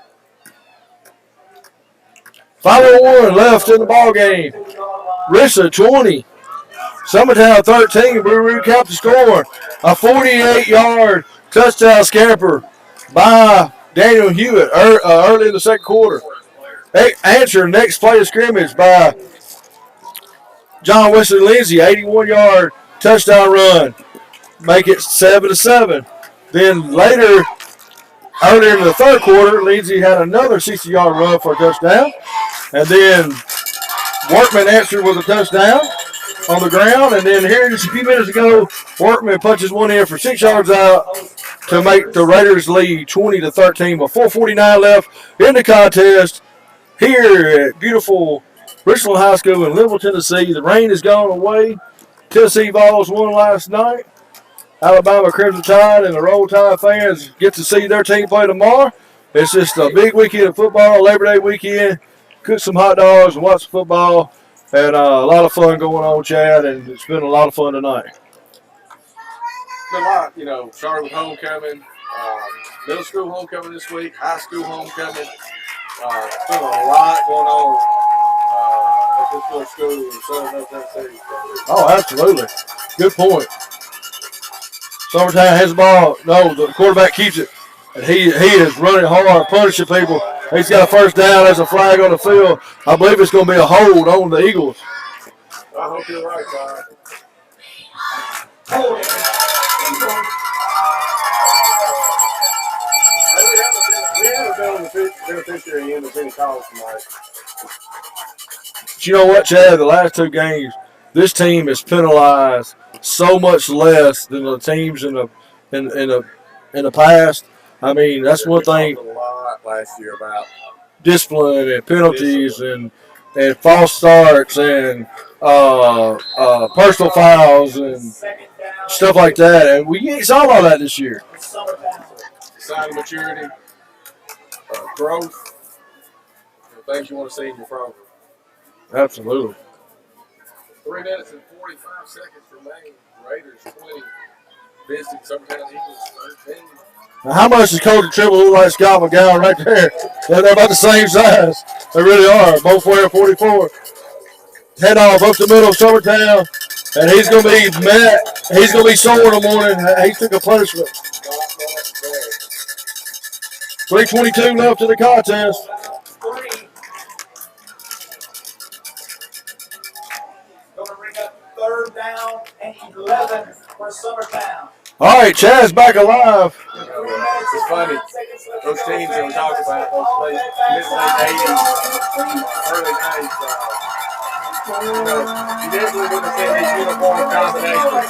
5:01 left in the ball game. Richland 20. Summertown 13. We recap the score. A 48-yard touchdown scamper by Daniel Hewitt early in the second quarter. Answer next play of scrimmage by John Wesley Lindsay, 81-yard touchdown run. Make it 7-7. Then later, earlier in the third quarter, Lindsay had another 60-yard run for a touchdown. And then Workman answered with a touchdown on the ground. And then here just a few minutes ago, Workman punches one in for 6 yards out to make the Raiders lead 20-13 with 4:49 left in the contest here at beautiful Richland High School in Louisville, Tennessee. The rain has gone away. Tennessee Vols won last night. Alabama Crimson Tide and the Roll Tide fans get to see their team play tomorrow. It's just a big weekend of football, Labor Day weekend. Cook some hot dogs and watch football. And a lot of fun going on, Chad, and it's been a lot of fun tonight. been a lot, you know, started with homecoming, middle school homecoming this week, high school homecoming. It's been a lot going on at this little school in Southern Tennessee. Oh, absolutely. Good point. Summertown has the ball. No, the quarterback keeps it. And he is running hard, punishing people. He's got a first down. There's a flag on the field. I believe it's going to be a hold on the Eagles. I hope you're right, Todd. We haven't been on the beneficiary end of any calls tonight. But you know what, Chad? The last two games, this team is penalized so much less than the teams in the past. I mean, that's one thing. We talked a lot last year about discipline and penalties and false starts and personal fouls and stuff like that. And we saw all that this year. sign of maturity, growth, things you want to see in your program. Absolutely. 3 minutes and 45 seconds remain. Raiders 20, visiting Summertown Eagles 13. Now, how much does Coach Tribble look like Scott McGowan right there? They're about the same size. They really are. Both wearing 44. Head off up the middle of Summertown. And he's going to be mad. He's going to be sore in the morning. He took a punishment. 3:22 left in the contest. Going to bring up 3rd down and 11 for Summertown. All right, Chad's back alive. It's funny. Those teams that we talked about, those late 80s, early 90s, you definitely wouldn't have seen these uniform combinations.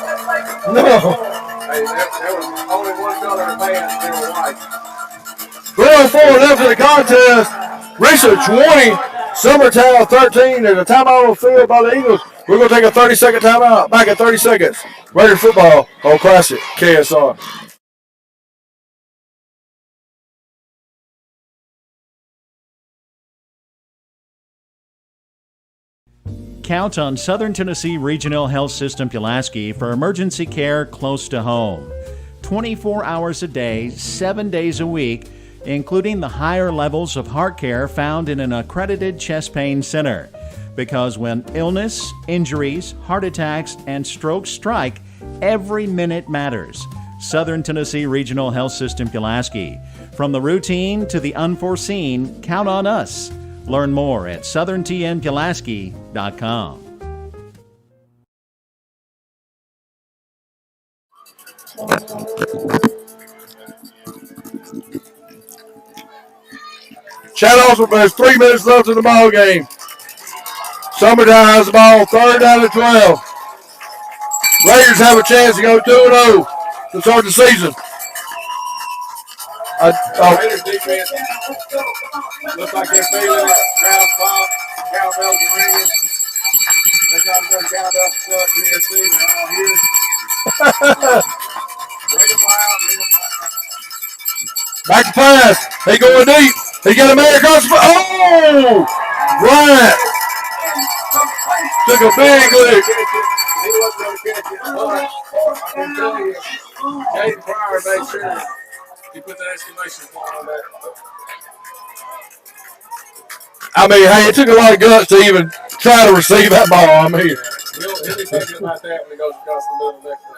No. Hey, there was only one color of pants, they were white. 3:04 left in the contest. Richland 20, Summertown 13. There's a timeout on the field by the Eagles. We're going to take a 30-second timeout. Back in 30 seconds. Raider football on Classic KSR. Count on Southern Tennessee Regional Health System Pulaski for emergency care close to home. 24 hours a day, 7 days a week, including the higher levels of heart care found in an accredited chest pain center. Because when illness, injuries, heart attacks, and strokes strike, every minute matters. Southern Tennessee Regional Health System Pulaski. From the routine to the unforeseen, count on us. Learn more at southerntnpulaski.com. Chad Osborne, there's 3 minutes left in the ball game. Summertown has the ball, 3rd down and 12. Raiders have a chance to go 2-0 to start the season. Raiders defense looks like they're feeling it. Crowd's pop, cowbells are ringing. They got to go cowbell for club PSC. They're all here. Ring them loud, ring them loud. Back to pass. They going deep. He got a man across the oh! Bryant took a big lick. He wasn't going to catch it, but I can tell you, Jaden Pryor made sure he put the exclamation point on that. I mean, hey, it took a lot of guts to even try to receive that ball. I mean, He'll be thinking about that when he goes across the middle next time.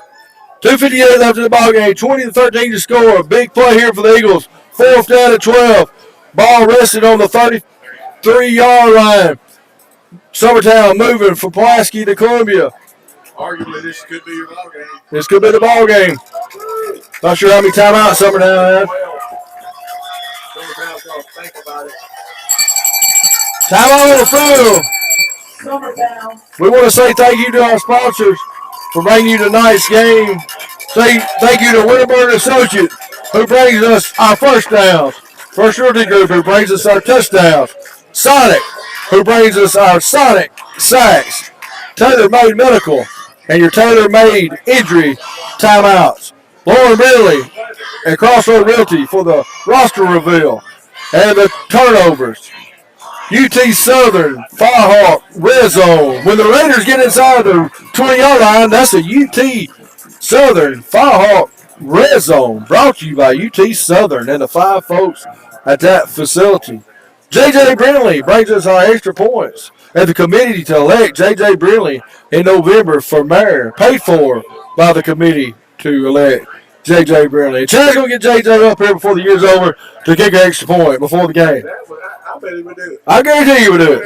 2:58 left in the ball game. 20-13 to score. A big play here for the Eagles. 4th down and 12. Ball rested on the 33-yard line. Summertown moving from Pulaski to Columbia. Arguably, this could be your ball game. This could be the ball game. Not sure how many timeouts Summertown had. Summertown's going to think about it. Timeout on the field. Summertown. We want to say thank you to our sponsors for bringing you tonight's game. Say thank you to Winterburn Associates, who brings us our first downs. First Realty Group, who brings us our touchdowns. Sonic, who brings us our Sonic sacks. Taylor Made Medical, and your Taylor Made injury timeouts. Lauren Ridley and Crossroad Realty for the roster reveal and the turnovers. UT Southern, Firehawk, red zone. When the Raiders get inside the 20-yard line, that's a UT Southern, Firehawk, red zone. Brought to you by UT Southern and the 5 folks at that facility. J.J. Brinley brings us our extra points at the committee to elect J.J. Brinley in November for mayor, paid for by the committee to elect J.J. Brinley. Chad's going to get J.J. up here before the year's over to kick an extra point before the game. I bet he would do it. I guarantee you would do it.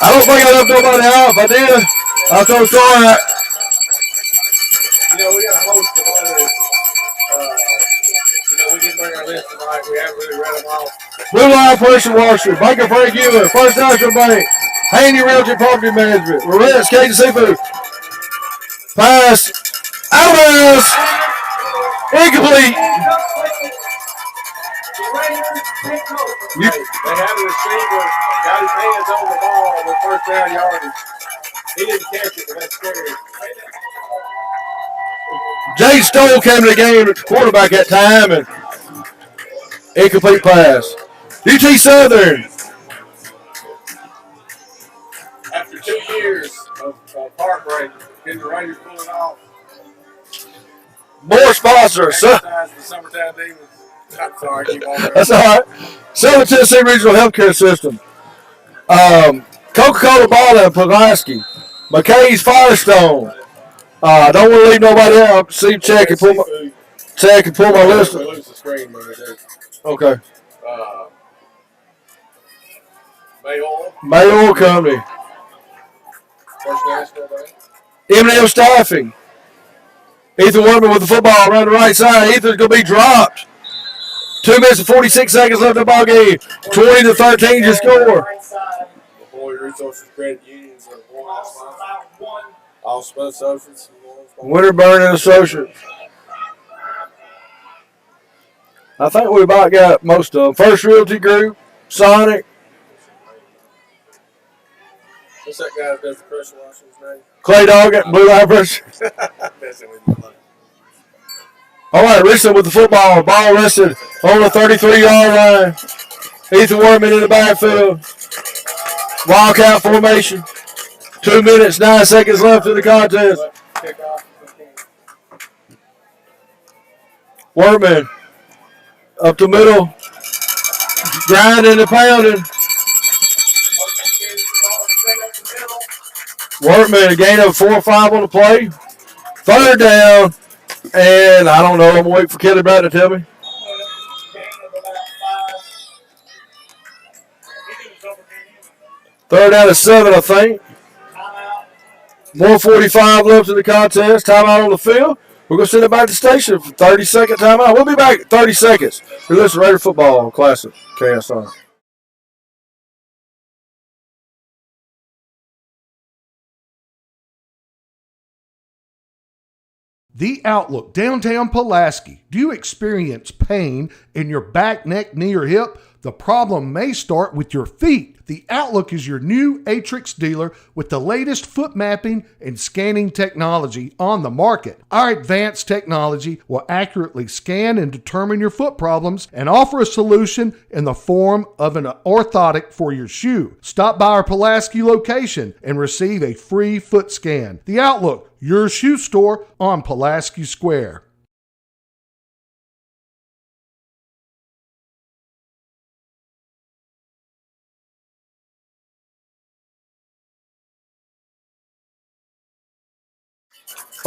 I don't think I left nobody out. If I did, I'll throw a star out. You know, we got a host of others. We didn't bring our list tonight. We haven't really read them all. Blue Line Pressure Washer, Banker Frank Ewan, First National Bank, Haney Realty Property Management, Lorette's Cajun Seafood. Pass. Out of bounds. Incomplete. They had a receiver, got his hands on the ball with first down yardage. He didn't catch it, but that's scary. Jay Stoll came to the game at quarterback that time and incomplete pass. UT Southern. After 2 years of heartbreak, getting the Raiders pulling off. More sponsors. The Summertown Demons. I'm sorry, keep on. That's all right. Southern Tennessee Regional Healthcare System. Coca-Cola Ball and Pulaski. McKay's Firestone. I don't want to leave nobody out. See, check and pull my list. Lose the screen, okay. May Oil Company. First National Bank. M&M Staffing. Ethan Workman with the football around the right side. Ethan's going to be dropped. 2 minutes and 46 seconds left in the ball game. 20-13 to score. Employee Resources Credit Unions are one. All Associates. Winterburn and Associates. I think we about got most of them. First Realty Group, Sonic. What's that guy that does the pressure washing's name? Clay Doggett, Blue Line Pressure. All right, Richland with the football. Ball rested on the 33-yard line. Ethan Workman in the backfield. Wildcat formation. 2 minutes, 9 seconds left in the contest. Workman up the middle. Grinding and pounding. Workman, a gain of 4 or 5 on the play. 3rd down. And I don't know. I'm waiting for Kelly Brown to tell me. 3rd down and 7, I think. More 45 left in the contest. Timeout on the field. We're going to send it back to the station for 30-second timeout. We'll be back in 30 seconds. You're listening to Raider Football on Classic KSR. The Outlook, downtown Pulaski. Do you experience pain in your back, neck, knee, or hip? The problem may start with your feet. The Outlook is your new Atrix dealer with the latest foot mapping and scanning technology on the market. Our advanced technology will accurately scan and determine your foot problems and offer a solution in the form of an orthotic for your shoe. Stop by our Pulaski location and receive a free foot scan. The Outlook, your shoe store on Pulaski Square.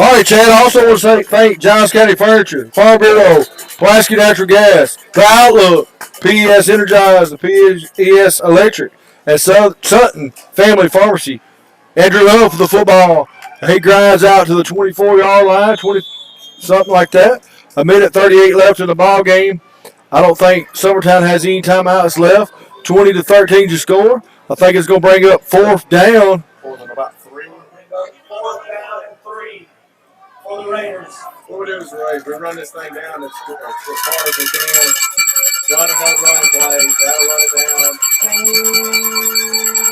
All right, Chad, I also want to thank Johns County Furniture, Farm Bureau, Pulaski Natural Gas, The Outlook, PES Energize, the PES Electric, and Sutton Family Pharmacy. Andrew Love for the football. He grinds out to the 24-yard line, 20 something like that. 1:38 left in the ball game. I don't think Summertown has any timeouts left. 20-13 to score. I think it's going to bring up fourth down. Fourth down and 3 for the Raiders. What we do is we run this thing down as hard as we can. Run another running play. That'll run it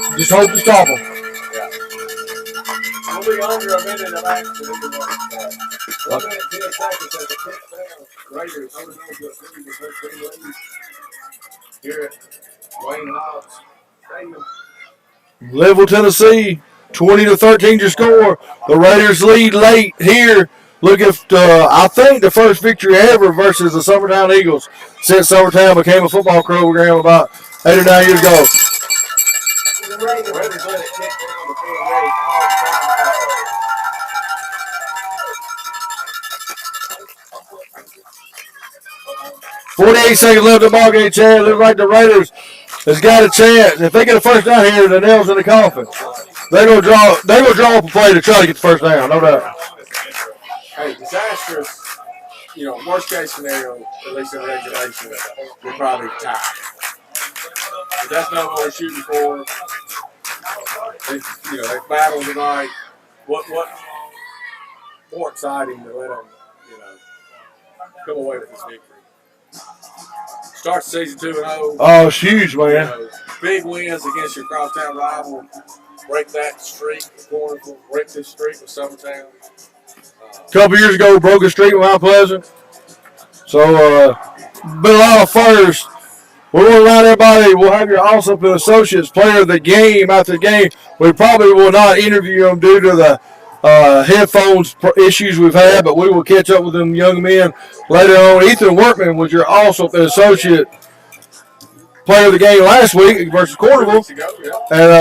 down. Just hope to stop them. Yeah. We'll be under a minute of action. 1 minute, 10 seconds as a kick down. Raiders. Here at Wayne Hobbs Stadium. Level, Tennessee, 20-13 to score. The Raiders lead late here. Look at, I think, the first victory ever versus the Summertown Eagles since Summertown became a football program about 8 or 9 years ago. The Raiders let it kick down the 48. 48 seconds left in the ball game, Chad. Looks like the Raiders has got a chance. If they get a first down here, the nails in the coffin. They're gonna draw up a play to try to get the first down, no doubt. Hey, disastrous, worst case scenario, at least in regulation, we're probably tied. But that's not what we're shooting for. They battled tonight. What more exciting to let them, come away with this victory. Start the season 2-0. Oh, it's huge, man. Big wins against your crosstown rival. Break that streak, break this streak with Summertown. A couple years ago, we broke a streak with Mount Pleasant. So, been a lot of firsts. We want to remind everybody, we'll have your Allsup and Associates player of the game after the game. We probably will not interview them due to the headphones issues we've had, but we will catch up with them young men later on. Ethan Workman was your Allsup and Associate player of the game last week versus Cornwall. And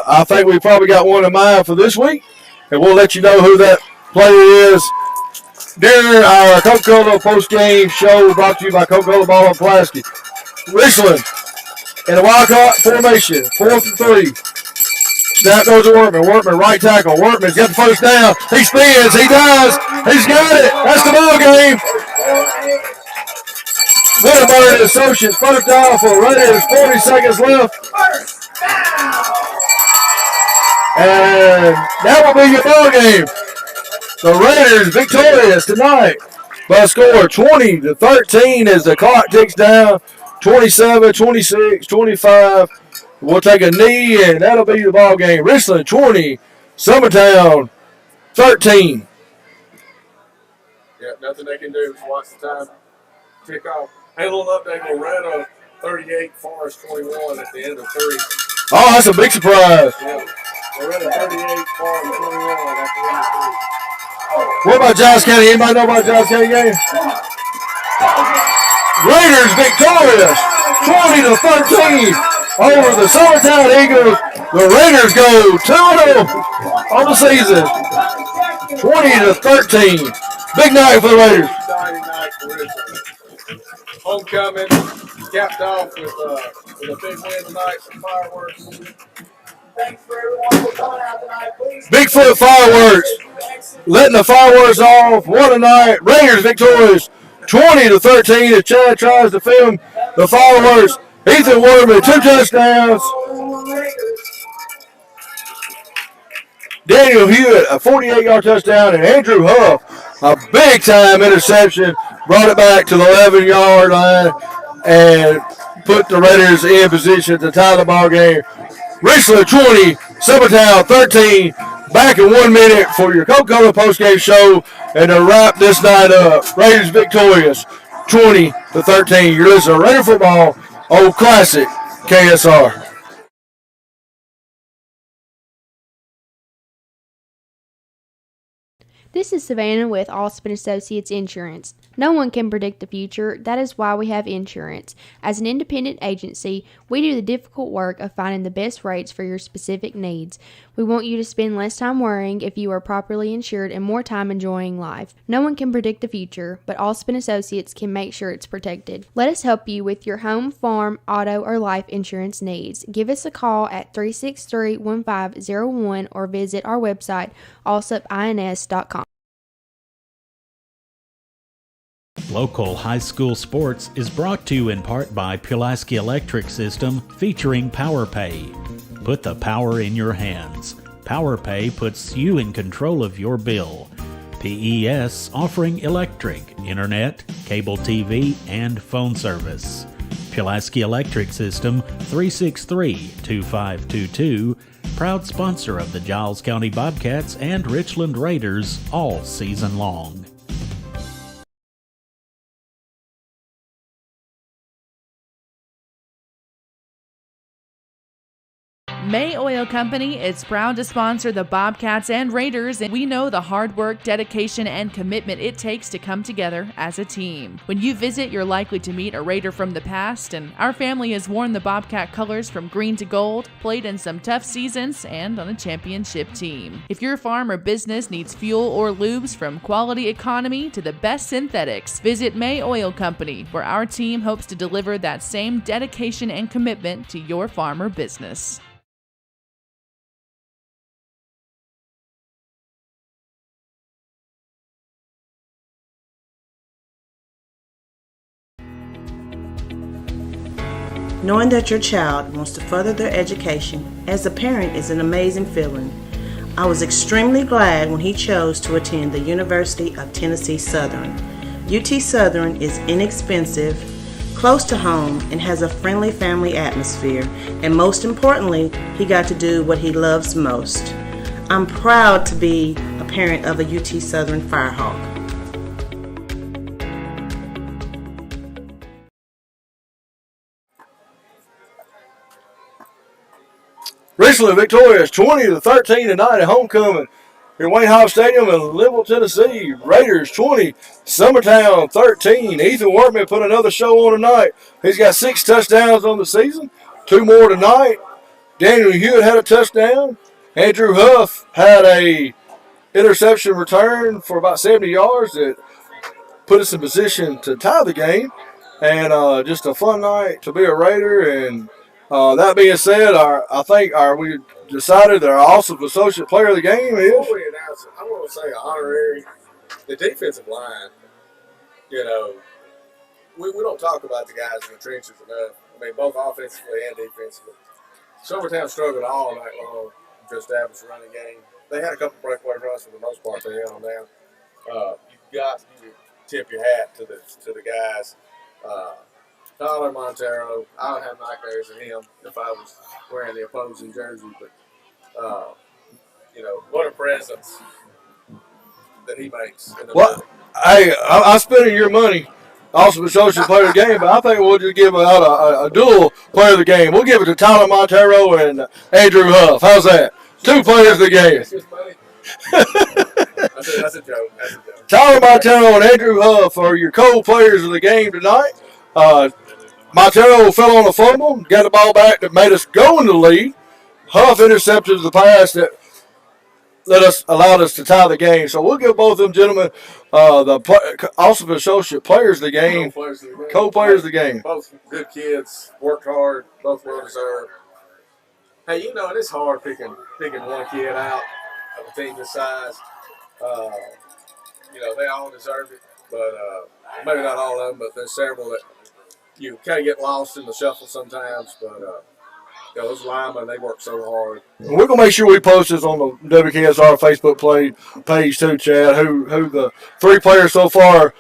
I think we probably got one in mind for this week. And we'll let you know who that player is during our Coca-Cola post-game show brought to you by Coca-Cola Ball and Pulaski. Richland in a Wildcat formation, 4th and 3. Snap goes to Workman. Workman right tackle. Workman's got the first down. He spins. He does. He's got it. That's the ball game. Winterberg and Associates first down for Raiders. 40 seconds left. And that will be your ball game. The Raiders victorious tonight by a score 20-13 as the clock ticks down. 27, 26, 25. We'll take a knee, and that'll be the ball game. Richland 20, Summertown 13. Yeah, nothing they can do. Just watch the time tick off. Hey, a little update. Loretto 38, Forest 21 at the end of 3. Oh, that's a big surprise. Yeah. Loretto 38, Forest 21 at the end of 3. What about Johns County? Anybody know about Johns County game? Raiders victorious 20-13 over the Summertown Eagles. The Raiders go 2-0 on the season. 20-13. Big night for the Raiders. Exciting night for Richland. Homecoming capped off with a big win tonight, some fireworks. Thanks for everyone for coming out tonight. Please. Bigfoot fireworks. Letting the fireworks off. One tonight. Raiders victorious 20-13 as Chad tries to film the fireworks. Ethan Waterman, 2 touchdowns. Daniel Hewitt, a 48-yard touchdown, and Andrew Huff, a big-time interception, brought it back to the 11-yard line and put the Raiders in position to tie the ball game. Richland 20, SUMMERTOWN 13. Back in 1 minute for your Coca-Cola postgame show, and to wrap this night up, Raiders victorious 20-13. You're listening to Raider Football, Old Classic KSR. This is Savannah with Allspin Associates Insurance. No one can predict the future. That is why we have insurance. As an independent agency, we do the difficult work of finding the best rates for your specific needs. We want you to spend less time worrying if you are properly insured and more time enjoying life. No one can predict the future, but Allspin Associates can make sure it's protected. Let us help you with your home, farm, auto, or life insurance needs. Give us a call at 363-1501 or visit our website, allsupins.com. Local high school sports is brought to you in part by Pulaski Electric System, featuring PowerPay. Put the power in your hands. PowerPay puts you in control of your bill. PES offering electric, internet, cable TV, and phone service. Pulaski Electric System, 363-2522, proud sponsor of the Giles County Bobcats and Richland Raiders all season long. May Oil Company is proud to sponsor the Bobcats and Raiders, and we know the hard work, dedication, and commitment it takes to come together as a team. When you visit, you're likely to meet a Raider from the past, and our family has worn the Bobcat colors from green to gold, played in some tough seasons, and on a championship team. If your farm or business needs fuel or lubes, from quality economy to the best synthetics, visit May Oil Company, where our team hopes to deliver that same dedication and commitment to your farm or business. Knowing that your child wants to further their education as a parent is an amazing feeling. I was extremely glad when he chose to attend the University of Tennessee Southern. UT Southern is inexpensive, close to home, and has a friendly family atmosphere, and most importantly, he got to do what he loves most. I'm proud to be a parent of a UT Southern Firehawk. Richland victorious 20-13 tonight at homecoming here at Wayne Hall Stadium in Louisville, Tennessee. Raiders 20, SUMMERTOWN 13. Ethan Workman put another show on tonight. He's got 6 touchdowns on the season, 2 more tonight. Daniel Hewitt had a touchdown. Andrew Huff had a interception return for about 70 yards that put us in position to tie the game. And just a fun night to be a Raider. And that being said, we decided that our awesome associate player of the game is. Before we announce it, I want to say honorary. The defensive line, we don't talk about the guys in the trenches enough. I mean, both offensively and defensively. SUMMERTOWN struggled all night long to establish a running game. They had a couple breakaway runs for the most part. They held them down. You've got to tip your hat to the guys. Tyler Montero, I would have nightmares of him if I was wearing the opposing jersey. But, what a presence that he makes. I'm spending your money. Also, associate player of the game, but I think we'll just give out a dual player of the game. We'll give it to Tyler Montero and Andrew Huff. How's that? 2 players of the game. That's a joke. Tyler Montero and Andrew Huff are your co-players of the game tonight. Montero fell on a fumble, got the ball back that made us go in the lead. Huff intercepted the pass that allowed us to tie the game. So we'll give both of them gentlemen also associate players of the game, co-players of the game. Both good kids, worked hard, both well deserved. Hey, you know, it's hard picking one kid out of a team this size. You know, they all deserve it, but maybe not all of them, but there's several that you kind of get lost in the shuffle sometimes. But you know, those linemen, they work so hard. We're gonna make sure we post this on the WKSR Facebook page too, Chad. Who the 3 players so far?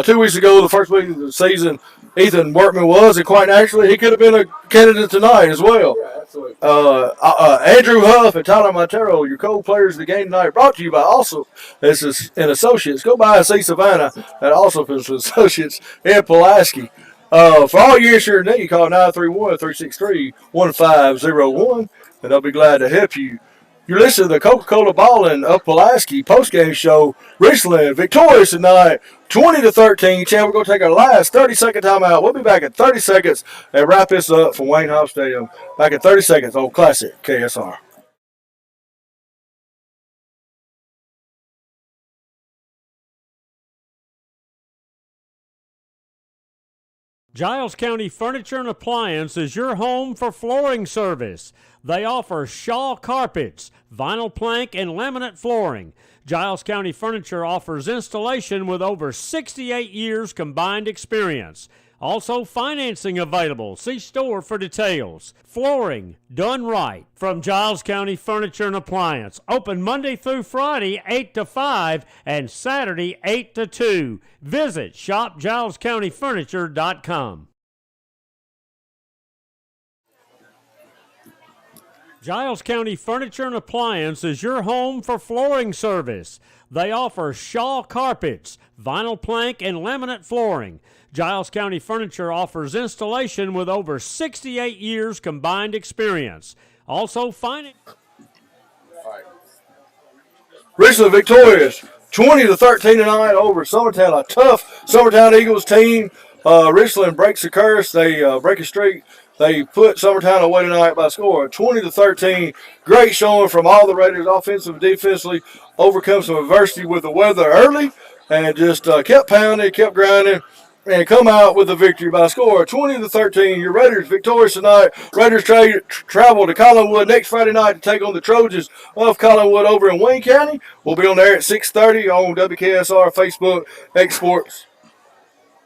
2 weeks ago, the first week of the season, Ethan Workman was, and quite naturally, he could have been a candidate tonight as well. Yeah, absolutely. Andrew Huff and Tyler Montero, your co-players of the game tonight, brought to you by Also and Associates. Go by and see Savannah at Also and Associates in Pulaski. For all your insurance needs, call 931-363-1501, and they'll be glad to help you. You're listening to the Coca-Cola Ballin' of Pulaski postgame show. Richland victorious tonight, 20-13. Chad, we're going to take our last 30-second timeout. We'll be back in 30 seconds and wrap this up from Wayne Hall Stadium. Back in 30 seconds on Classic KSR. Giles County Furniture and Appliance is your home for flooring service. They offer Shaw carpets, vinyl plank, and laminate flooring. Giles County Furniture offers installation with over 68 years combined experience. Also financing available. See store for details. Flooring done right from Giles County Furniture and Appliance. Open Monday through Friday 8 to 5 and Saturday 8 to 2. Visit shopgilescountyfurniture.com. Giles County Furniture and Appliance is your home for flooring service. They offer Shaw carpets, vinyl plank, and laminate flooring. Giles County Furniture offers installation with over 68 years combined experience. Also finance. Richland victorious, 20-13 tonight over Summertown. A tough Summertown Eagles team. Richland breaks the curse. They break a streak. They put Summertown away tonight by a score of 20-13. Great showing from all the Raiders, offensively, defensively. Overcome some adversity with the weather early, and just kept pounding, kept grinding, and come out with a victory by a score of 20-13. Your Raiders victorious tonight. Raiders travel to Collinwood next Friday night to take on the Trojans of Collinwood over in Wayne County. We'll be on there at 6:30 on WKSR, Facebook, Exports,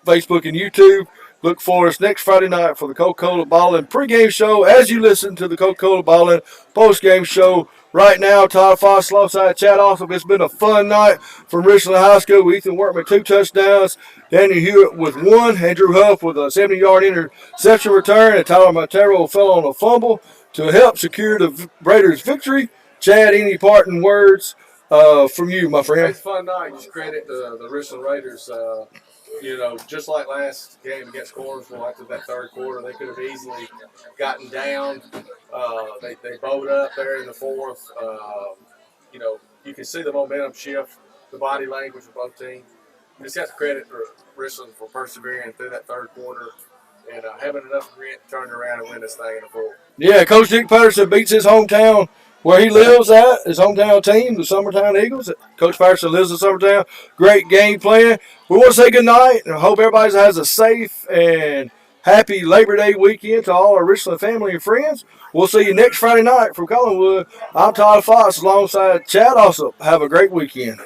Facebook, and YouTube. Look for us next Friday night for the Coca-Cola Ballin' pregame show as you listen to the Coca-Cola Ballin' postgame show. Right now, Todd Foss alongside Chad Ossoff. It's been a fun night from Richland High School. Ethan Workman 2 touchdowns. Daniel Hewitt with 1. Andrew Huff with a 70-yard interception return. And Tyler Montero fell on a fumble to help secure the Raiders' victory. Chad, any parting words from you, my friend? It's a fun night. Just credit the Richland Raiders. You know, just like last game against Cornersville, after that third quarter, they could have easily gotten down. They bowed up there in the fourth. You know, you can see the momentum shift, the body language of both teams. You just have to credit for Richland for persevering through that third quarter and having enough grit to turn around and win this thing in the fourth. Yeah, Coach Dick Patterson beats his hometown where he lives at, his hometown team, the Summertown Eagles. Coach Patterson lives in Summertown. Great game plan. We want to say good night and I hope everybody has a safe and happy Labor Day weekend to all our Richland family and friends. We'll see you next Friday night from Collinwood. I'm Todd Fox alongside Chad Ossoff. Have a great weekend.